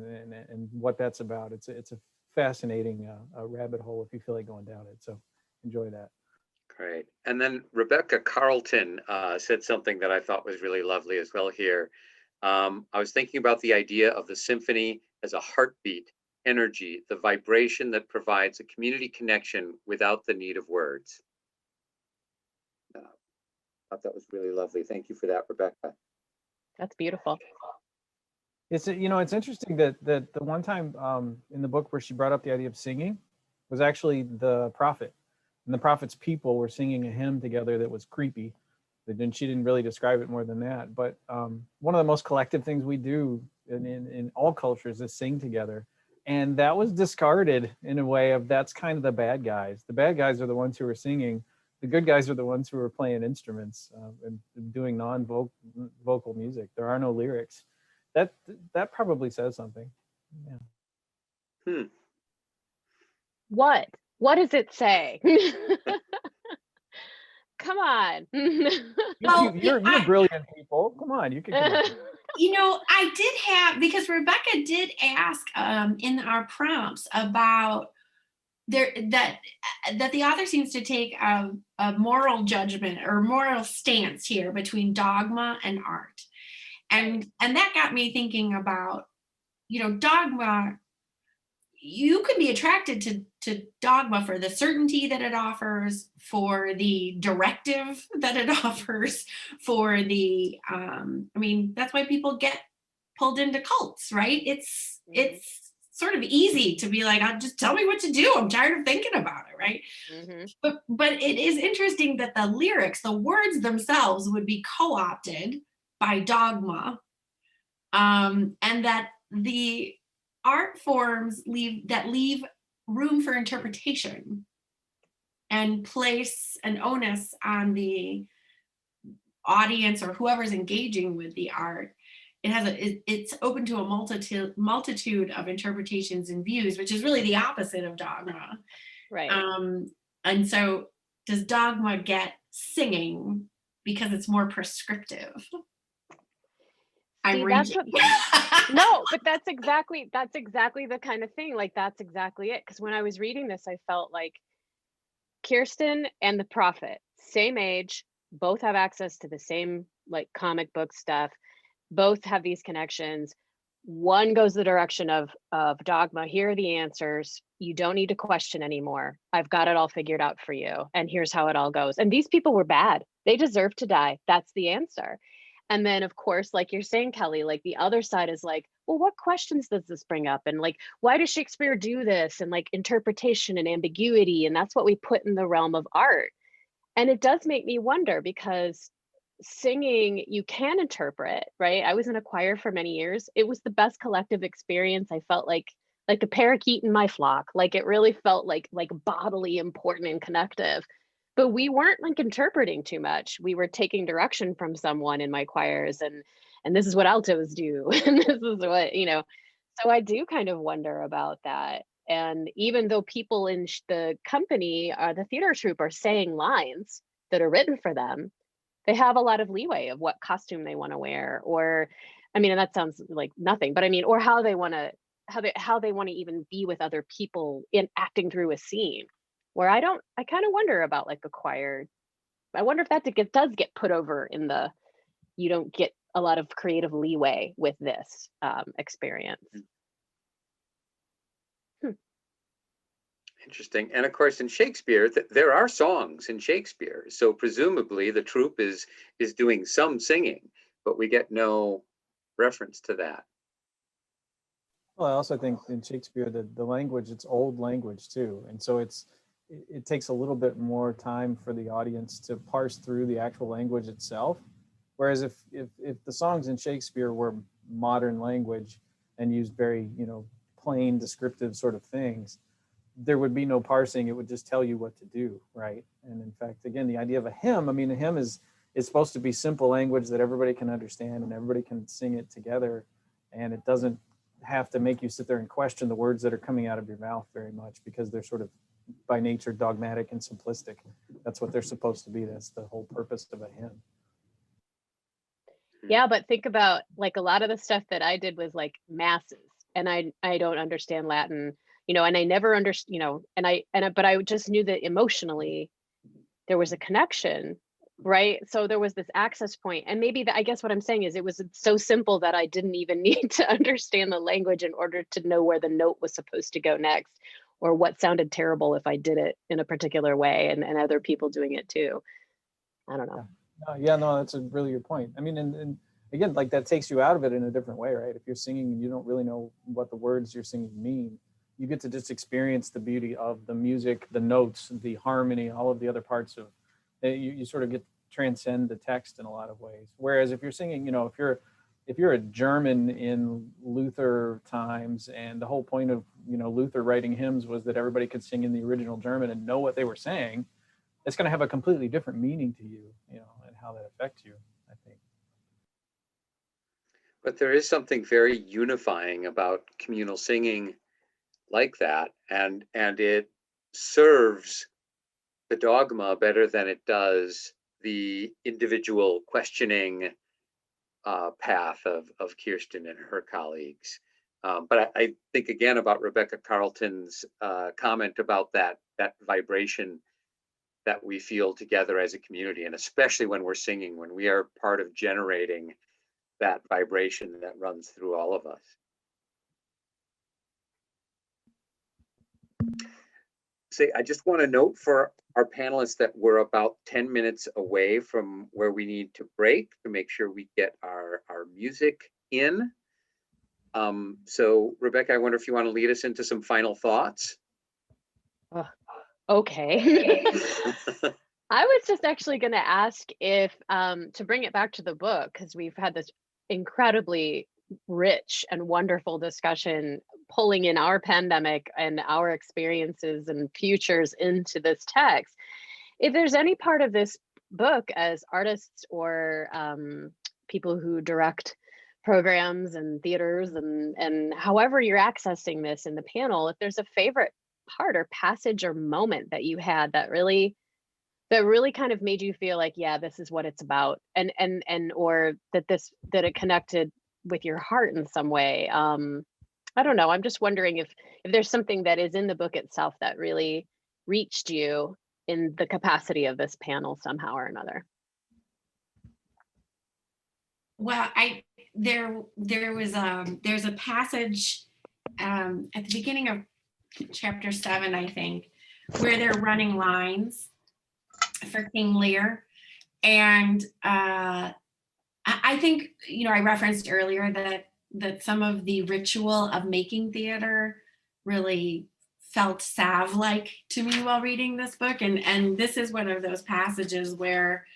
and what that's about. It's a fascinating rabbit hole if you feel like going down it. So enjoy that. Great. And then Rebecca Carlton said something that I thought was really lovely as well here. I was thinking about the idea of the symphony as a heartbeat, energy, the vibration that provides a community connection without the need of words. I thought that was really lovely. Thank you for that, Rebecca. That's beautiful. It's it's interesting that the one time in the book where she brought up the idea of singing was actually the prophet, and the prophet's people were singing a hymn together that was creepy. She didn't really describe it more than that. But one of the most collective things we do in all cultures is sing together, and that was discarded in a way of that's kind of the bad guys. The bad guys are the ones who are singing. The good guys are the ones who are playing instruments and doing non-vocal music. There are no lyrics. That probably says something. Yeah. What does it say? Come on. You're brilliant people. Come on, you can come up. I did have, because Rebecca did ask in our prompts about that the author seems to take a moral judgment or moral stance here between dogma and art. And that got me thinking about, dogma. You can be attracted to dogma for the certainty that it offers, for the directive that it offers, for the, that's why people get pulled into cults, right? It's sort of easy to be like, just tell me what to do. I'm tired of thinking about it, right? Mm-hmm. But it is interesting that the lyrics, the words themselves would be co-opted by dogma, and that the art forms leave room for interpretation and place an onus on the audience or whoever's engaging with the art. It's open to a multitude of interpretations and views, which is really the opposite of dogma. Right. And so does dogma get singing because it's more prescriptive? See, no, but that's exactly the kind of thing. Like, that's exactly it. Because when I was reading this, I felt like Kirsten and the prophet, same age, both have access to the same like comic book stuff, both have these connections. one goes the direction of dogma. Here are the answers. You don't need to question anymore. I've got it all figured out for you. And here's how it all goes. And these people were bad. They deserve to die. That's the answer. And then, of course, like you're saying, Kelly, like the other side is like, well, what questions does this bring up? And like, why does Shakespeare do this? And like interpretation and ambiguity. And that's what we put in the realm of art. And it does make me wonder, because singing, you can interpret, right? I was in a choir for many years. It was the best collective experience. I felt like a parakeet in my flock. Like it really felt like bodily important and connective. But we weren't like interpreting too much. We were taking direction from someone in my choirs, and this is what altos do, and this is what, you know. So I do kind of wonder about that. And even though people in the company, the theater troupe, are saying lines that are written for them, they have a lot of leeway of what costume they want to wear, or, I mean, and that sounds like nothing, but I mean, or how they want to even be with other people in acting through a scene. Where I kind of wonder about like a choir. I wonder if that does get put over in the, you don't get a lot of creative leeway with this experience. Interesting. And of course, in Shakespeare, there are songs in Shakespeare. So presumably the troupe is doing some singing, but we get no reference to that. Well, I also think in Shakespeare, the language, it's old language too. And so it takes a little bit more time for the audience to parse through the actual language itself. Whereas if the songs in Shakespeare were modern language and used very, plain descriptive sort of things, there would be no parsing. It would just tell you what to do, right? And in fact, again, the idea of a hymn, I mean, a hymn is supposed to be simple language that everybody can understand and everybody can sing it together. And it doesn't have to make you sit there and question the words that are coming out of your mouth very much, because they're sort of by nature dogmatic and simplistic. That's what they're supposed to be. That's the whole purpose of a hymn. Yeah, but think about like a lot of the stuff that I did was like masses, and I don't understand Latin, and I never understood, but I just knew that emotionally there was a connection, right? So there was this access point, and maybe I guess what I'm saying is it was so simple that I didn't even need to understand the language in order to know where the note was supposed to go next, or what sounded terrible if I did it in a particular way, and other people doing it too. I don't know. Yeah, no, that's a really good point. I mean, and again, like that takes you out of it in a different way, right? If you're singing and you don't really know what the words you're singing mean, you get to just experience the beauty of the music, the notes, the harmony, all of the other parts of it. You sort of get to transcend the text in a lot of ways. Whereas if you're singing, if you're a German in Luther times, and the whole point of, Luther writing hymns was that everybody could sing in the original German and know what they were saying, it's going to have a completely different meaning to you, and how that affects you, I think. But there is something very unifying about communal singing like that, and it serves the dogma better than it does the individual questioning path of Kirsten and her colleagues. But I think again about Rebecca Carlton's comment about that vibration that we feel together as a community, and especially when we're singing, when we are part of generating that vibration that runs through all of us. Say, I just want to note for our panelists that we're about 10 minutes away from where we need to break to make sure we get our music in. So Rebecca, I wonder if you want to lead us into some final thoughts. Okay. I was just actually going to ask if, to bring it back to the book, because we've had this incredibly rich and wonderful discussion pulling in our pandemic and our experiences and futures into this text. If there's any part of this book as artists or people who direct programs and theaters and however you're accessing this in the panel, if there's a favorite part or passage or moment that you had that really kind of made you feel like, yeah, this is what it's about, and or that it connected with your heart in some way. I don't know. I'm just wondering if there's something that is in the book itself that really reached you in the capacity of this panel somehow or another. Well, there's a passage at the beginning of chapter 7, I think, where they're running lines for King Lear. And I think, I referenced earlier that some of the ritual of making theater really felt salve-like to me while reading this book. And this is one of those passages where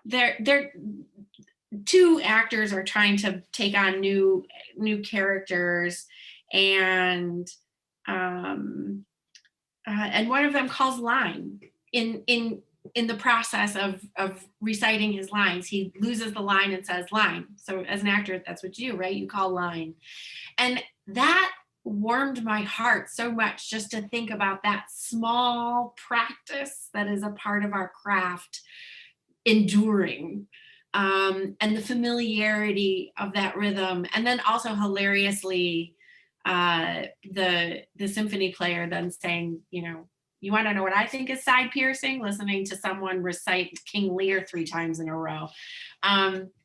they're two actors are trying to take on new characters, and one of them calls line in the process of reciting his lines. He loses the line and says line. So as an actor, that's what you do, right? You call line. And that warmed my heart so much, just to think about that small practice that is a part of our craft enduring, and the familiarity of that rhythm. And then also hilariously, the symphony player then saying, you want to know what I think is side piercing? Listening to someone recite King Lear 3 times in a row.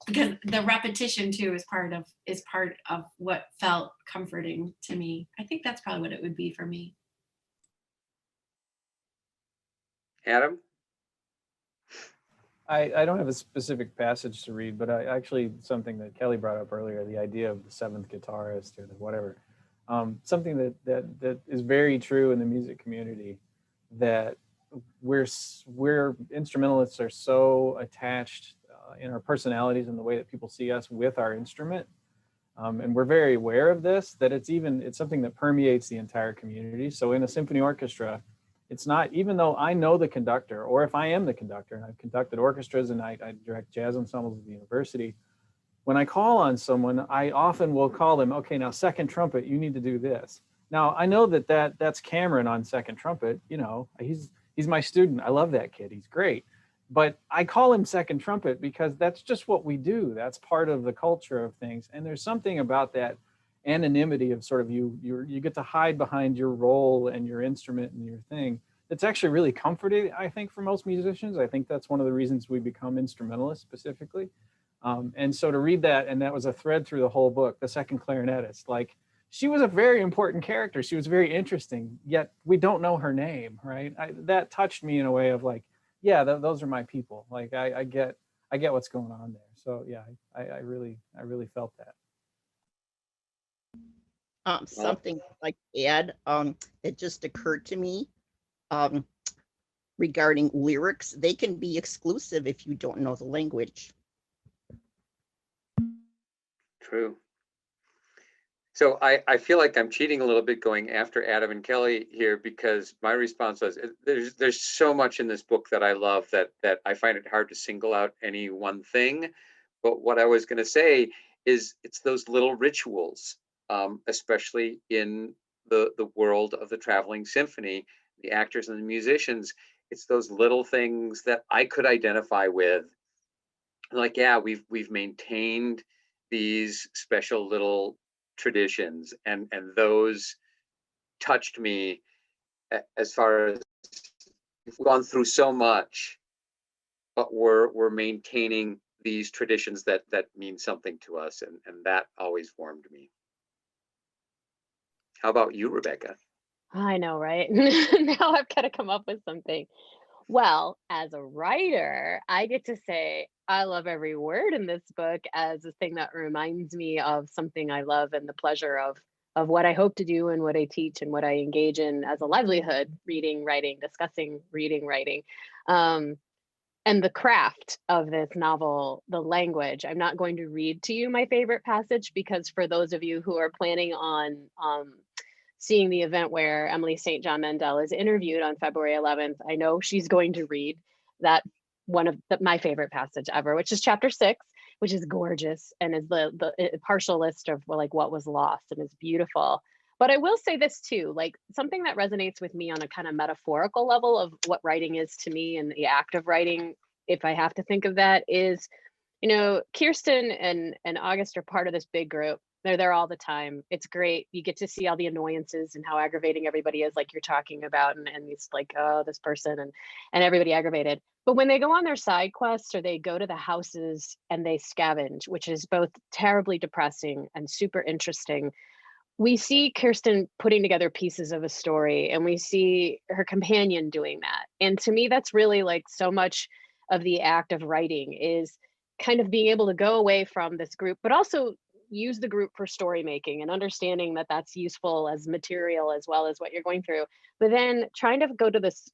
Because the repetition too is part of what felt comforting to me. I think that's probably what it would be for me. Adam? I don't have a specific passage to read, but something that Kelli brought up earlier, the idea of the 7th guitarist or the whatever, something that is very true in the music community, that we're instrumentalists are so attached in our personalities and the way that people see us with our instrument. And we're very aware of this, that it's something that permeates the entire community. So in a symphony orchestra, it's not, even though I know the conductor, or if I am the conductor, and I've conducted orchestras and I direct jazz ensembles at the university, when I call on someone, I often will call them, okay, now second trumpet, you need to do this. Now, I know that's Cameron on second trumpet, he's my student. I love that kid, he's great. But I call him second trumpet because that's just what we do. That's part of the culture of things. And there's something about that anonymity of sort of you get to hide behind your role and your instrument and your thing. It's actually really comforting, I think, for most musicians. I think that's one of the reasons we become instrumentalists specifically. And so to read that, and that was a thread through the whole book, the second clarinetist, like, she was a very important character. She was very interesting, yet we don't know her name, right? That touched me in a way of like, yeah, those are my people. Like, I get what's going on there. So yeah, I really felt that. Something like to add, it just occurred to me regarding lyrics. They can be exclusive if you don't know the language. True. So I feel like I'm cheating a little bit going after Adam and Kelli here, because my response was, there's so much in this book that I love that I find it hard to single out any one thing. But what I was going to say is it's those little rituals, especially in the world of the traveling symphony, the actors and the musicians. It's those little things that I could identify with. Like, yeah, we've maintained these special little traditions, and those touched me, as far as we've gone through so much, but we're maintaining these traditions that mean something to us, and that always warmed me. How about you, Rebecca? I know, right? Now I've got to come up with something. Well, as a writer, I get to say I love every word in this book as a thing that reminds me of something I love, and the pleasure of what I hope to do and what I teach and what I engage in as a livelihood: reading, writing, discussing, reading, writing. And the craft of this novel, the language. I'm not going to read to you my favorite passage, because for those of you who are planning on seeing the event where Emily St. John Mandel is interviewed on February 11th, I know she's going to read that one of my favorite passage ever, which is chapter 6, which is gorgeous and is the partial list of like what was lost, and is beautiful. But I will say this too, like something that resonates with me on a kind of metaphorical level of what writing is to me, and the act of writing, if I have to think of that, is, Kirsten and August are part of this big group They're there all the time. It's great. You get to see all the annoyances and how aggravating everybody is, like you're talking about, and it's like, oh, this person and everybody aggravated. But when they go on their side quests or they go to the houses and they scavenge, which is both terribly depressing and super interesting, we see Kirsten putting together pieces of a story, and we see her companion doing that. And to me, that's really like so much of the act of writing, is kind of being able to go away from this group, but also use the group for story making and understanding that that's useful as material as well as what you're going through. But then trying to go to this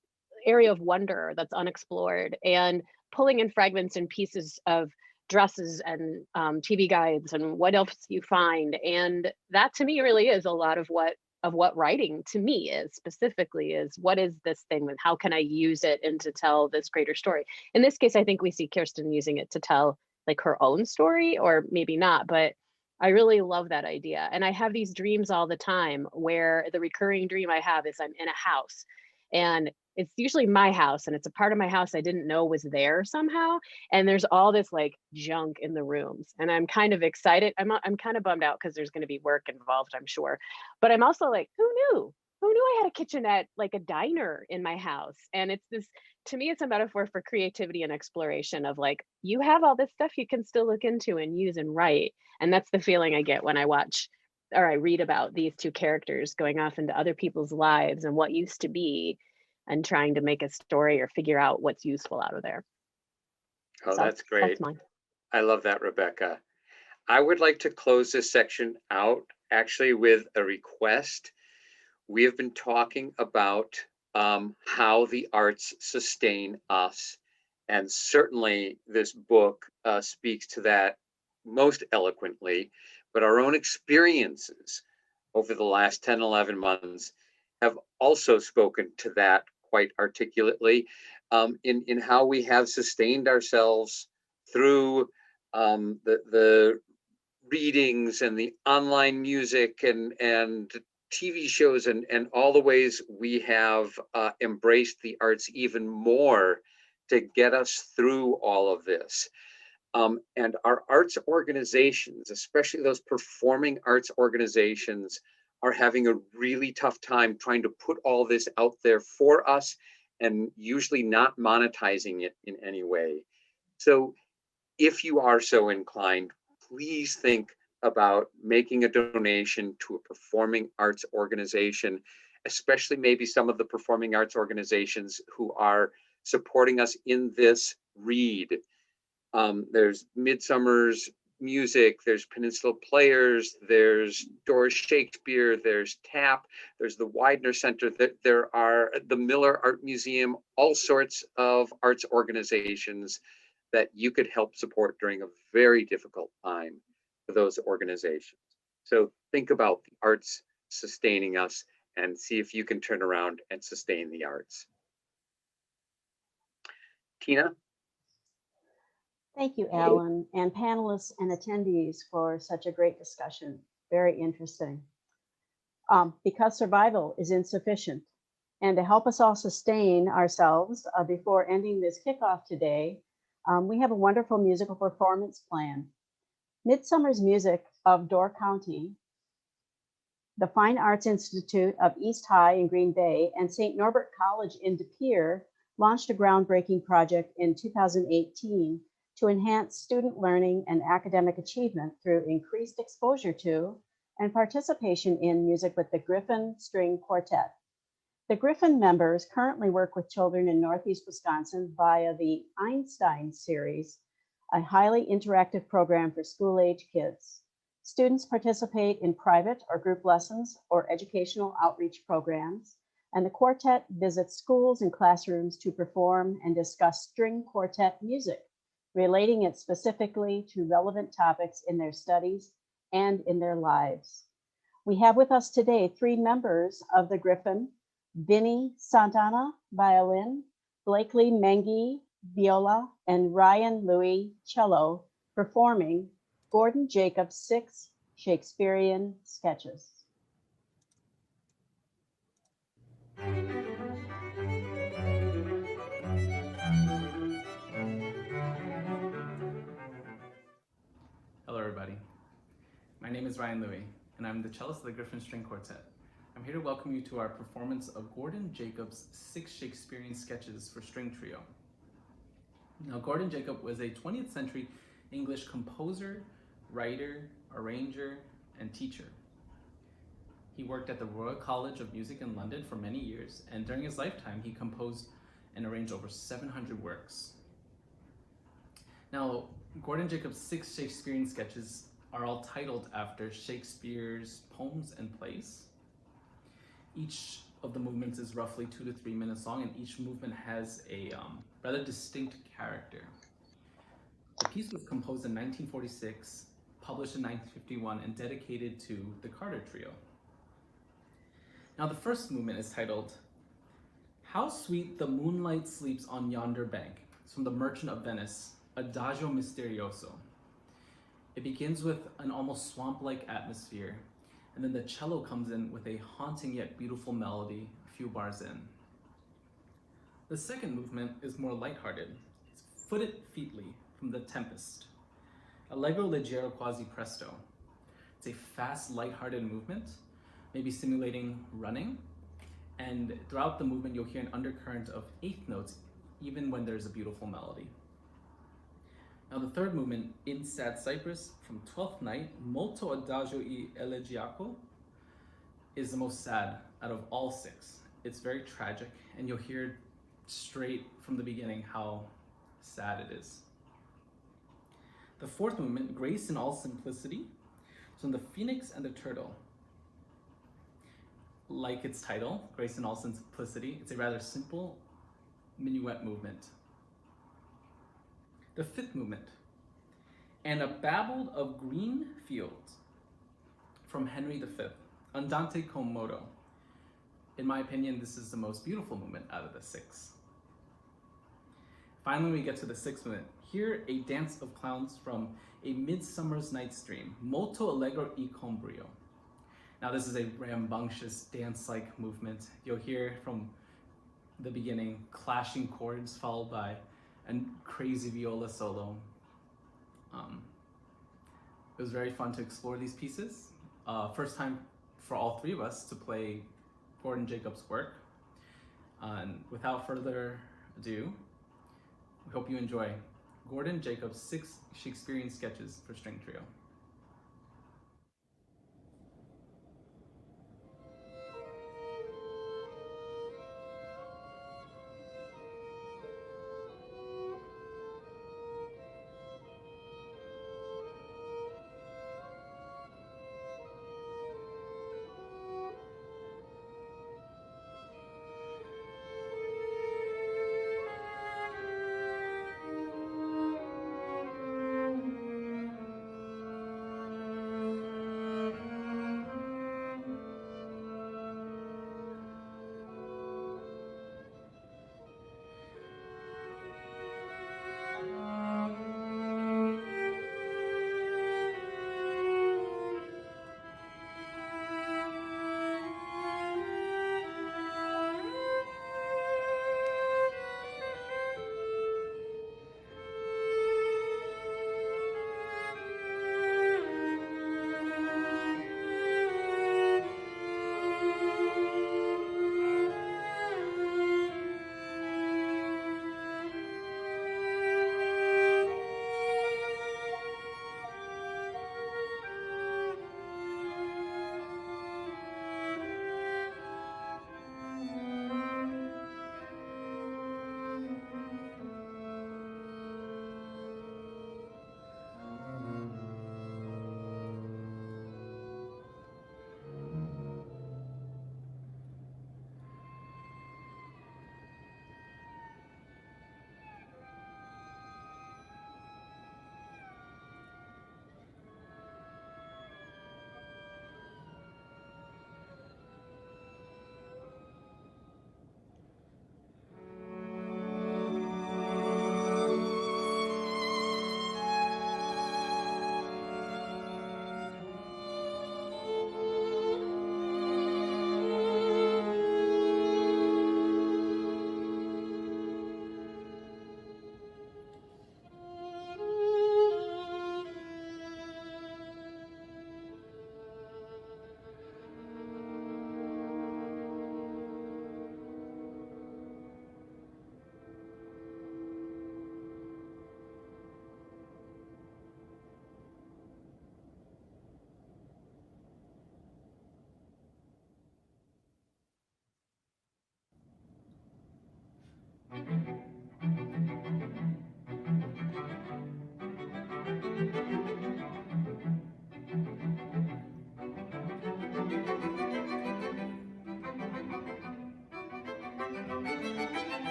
area of wonder that's unexplored and pulling in fragments and pieces of dresses and TV guides and what else you find. And that to me really is a lot of what writing to me is specifically, is what is this thing and how can I use it and to tell this greater story. In this case, I think we see Kirsten using it to tell like her own story, or maybe not, but I really love that idea. And I have these dreams all the time where the recurring dream I have is I'm in a house, and it's usually my house, and it's a part of my house I didn't know was there somehow. And there's all this like junk in the rooms, and I'm kind of excited. I'm kind of bummed out because there's going to be work involved, I'm sure. But I'm also like, who knew? Who knew I had a kitchenette, like a diner in my house? And it's this, to me, it's a metaphor for creativity and exploration of like, you have all this stuff you can still look into and use and write. And that's the feeling I get when I watch or I read about these two characters going off into other people's lives and what used to be, and trying to make a story or figure out what's useful out of there. Oh, So that's great. That's mine. I love that, Rebecca. I would like to close this section out actually with a request. We have been talking about how the arts sustain us. And certainly this book speaks to that most eloquently, but our own experiences over the last 10, 11 months have also spoken to that quite articulately in how we have sustained ourselves through the readings and the online music and TV shows and all the ways we have embraced the arts even more to get us through all of this. And our arts organizations, especially those performing arts organizations, are having a really tough time trying to put all this out there for us and usually not monetizing it in any way. So if you are so inclined, please think about making a donation to a performing arts organization, especially maybe some of the performing arts organizations who are supporting us in this read. There's Midsummer's Music, there's Peninsula Players, there's Doris Shakespeare, there's TAP, there's the Weidner Center, there are the Miller Art Museum, all sorts of arts organizations that you could help support during a very difficult time for those organizations. So think about the arts sustaining us and see if you can turn around and sustain the arts. Tina? Thank you, Alan, and panelists and attendees for such a great discussion. Very interesting. Because survival is insufficient, and to help us all sustain ourselves before ending this kickoff today, we have a wonderful musical performance plan. Midsummer's Music of Door County, the Fine Arts Institute of East High in Green Bay, and St. Norbert College in De Pere launched a groundbreaking project in 2018 to enhance student learning and academic achievement through increased exposure to and participation in music with the Griffon String Quartet. The Griffon members currently work with children in Northeast Wisconsin via the Einstein series, a highly interactive program for school-age kids. Students participate in private or group lessons or educational outreach programs, and the quartet visits schools and classrooms to perform and discuss string quartet music, relating it specifically to relevant topics in their studies and in their lives. We have with us today 3 members of the Griffon: Vinny Santana, violin, Blakely Mengi, viola, and Ryan Louis, cello, performing Gordon Jacobs' 6 Shakespearean sketches. Hello, everybody. My name is Ryan Louie, and I'm the cellist of the Griffon String Quartet. I'm here to welcome you to our performance of Gordon Jacob's 6 Shakespearean sketches for string trio. Now, Gordon Jacob was a 20th century English composer, writer, arranger, and teacher. He worked at the Royal College of Music in London for many years, and during his lifetime, he composed and arranged over 700 works. Now, Gordon Jacob's 6 Shakespearean sketches are all titled after Shakespeare's poems and plays. Each of the movements is roughly 2 to 3 minutes long, and each movement has a rather distinct character. The piece was composed in 1946, published in 1951, and dedicated to the Carter Trio. Now, the first movement is titled, "How Sweet the Moonlight Sleeps on Yonder Bank." It's from The Merchant of Venice, Adagio Misterioso. It begins with an almost swamp-like atmosphere, and then the cello comes in with a haunting yet beautiful melody a few bars in. The second movement is more lighthearted. It's Foot It Featly from The Tempest, Allegro leggero quasi presto. It's a fast, lighthearted movement, maybe simulating running, and throughout the movement you'll hear an undercurrent of eighth notes even when there's a beautiful melody. Now, the third movement, In Sad Cypress from Twelfth Night, Molto Adagio e Elegiaco, is the most sad out of all 6. It's very tragic, and you'll hear straight from the beginning how sad it is. The fourth movement, Grace in All Simplicity, is from The Phoenix and the Turtle. Like its title, Grace in All Simplicity, it's a rather simple minuet movement. The fifth movement, And a Babel of Green Fields, from Henry V, Andante con moto. In my opinion, this is the most beautiful movement out of the 6. Finally, we get to the 6th movement. Here, A Dance of Clowns from A Midsummer's Night's Dream, Molto Allegro e con brio. Now, this is a rambunctious dance-like movement. You'll hear from the beginning clashing chords followed by a crazy viola solo. It was very fun to explore these pieces. First time for all 3 of us to play Gordon Jacob's work. And without further ado, we hope you enjoy Gordon Jacob's 6 Shakespearean sketches for string trio.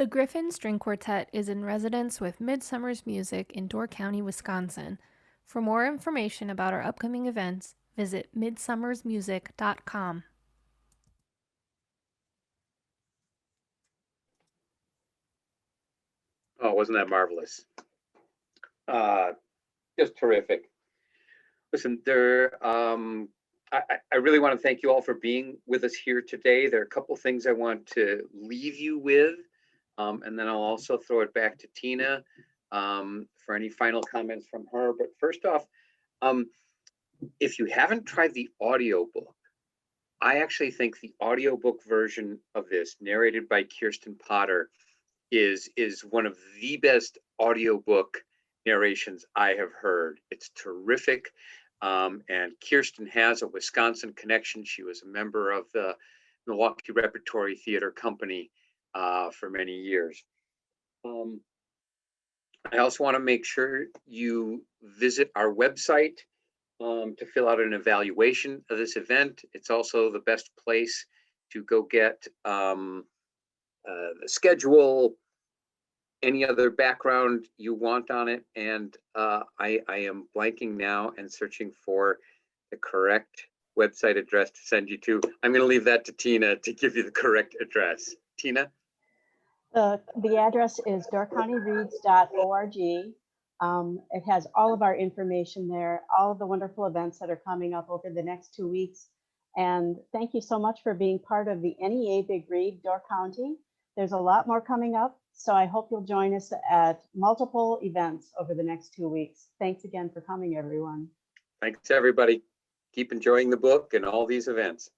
The Griffon String Quartet is in residence with Midsummer's Music in Door County, Wisconsin. For more information about our upcoming events, visit midsummersmusic.com. Oh, wasn't that marvelous? Just terrific. Listen, I really want to thank you all for being with us here today. There are a couple things I want to leave you with, and then I'll also throw it back to Tina for any final comments from her. But first off, if you haven't tried the audiobook, I actually think the audiobook version of this, narrated by Kirsten Potter, is one of the best audiobook narrations I have heard. It's terrific. And Kirsten has a Wisconsin connection. She was a member of the Milwaukee Repertory Theater Company for many years. I also want to make sure you visit our website to fill out an evaluation of this event. It's also the best place to go get the schedule, any other background you want on it. And I am blanking now and searching for the correct website address to send you to. I'm going to leave that to Tina to give you the correct address. Tina? The address is doorcountyreads.org. It has all of our information there, all of the wonderful events that are coming up over the next 2 weeks. And thank you so much for being part of the NEA Big Read Door County. There's a lot more coming up, so I hope you'll join us at multiple events over the next 2 weeks. Thanks again for coming, everyone. Thanks, everybody. Keep enjoying the book and all these events.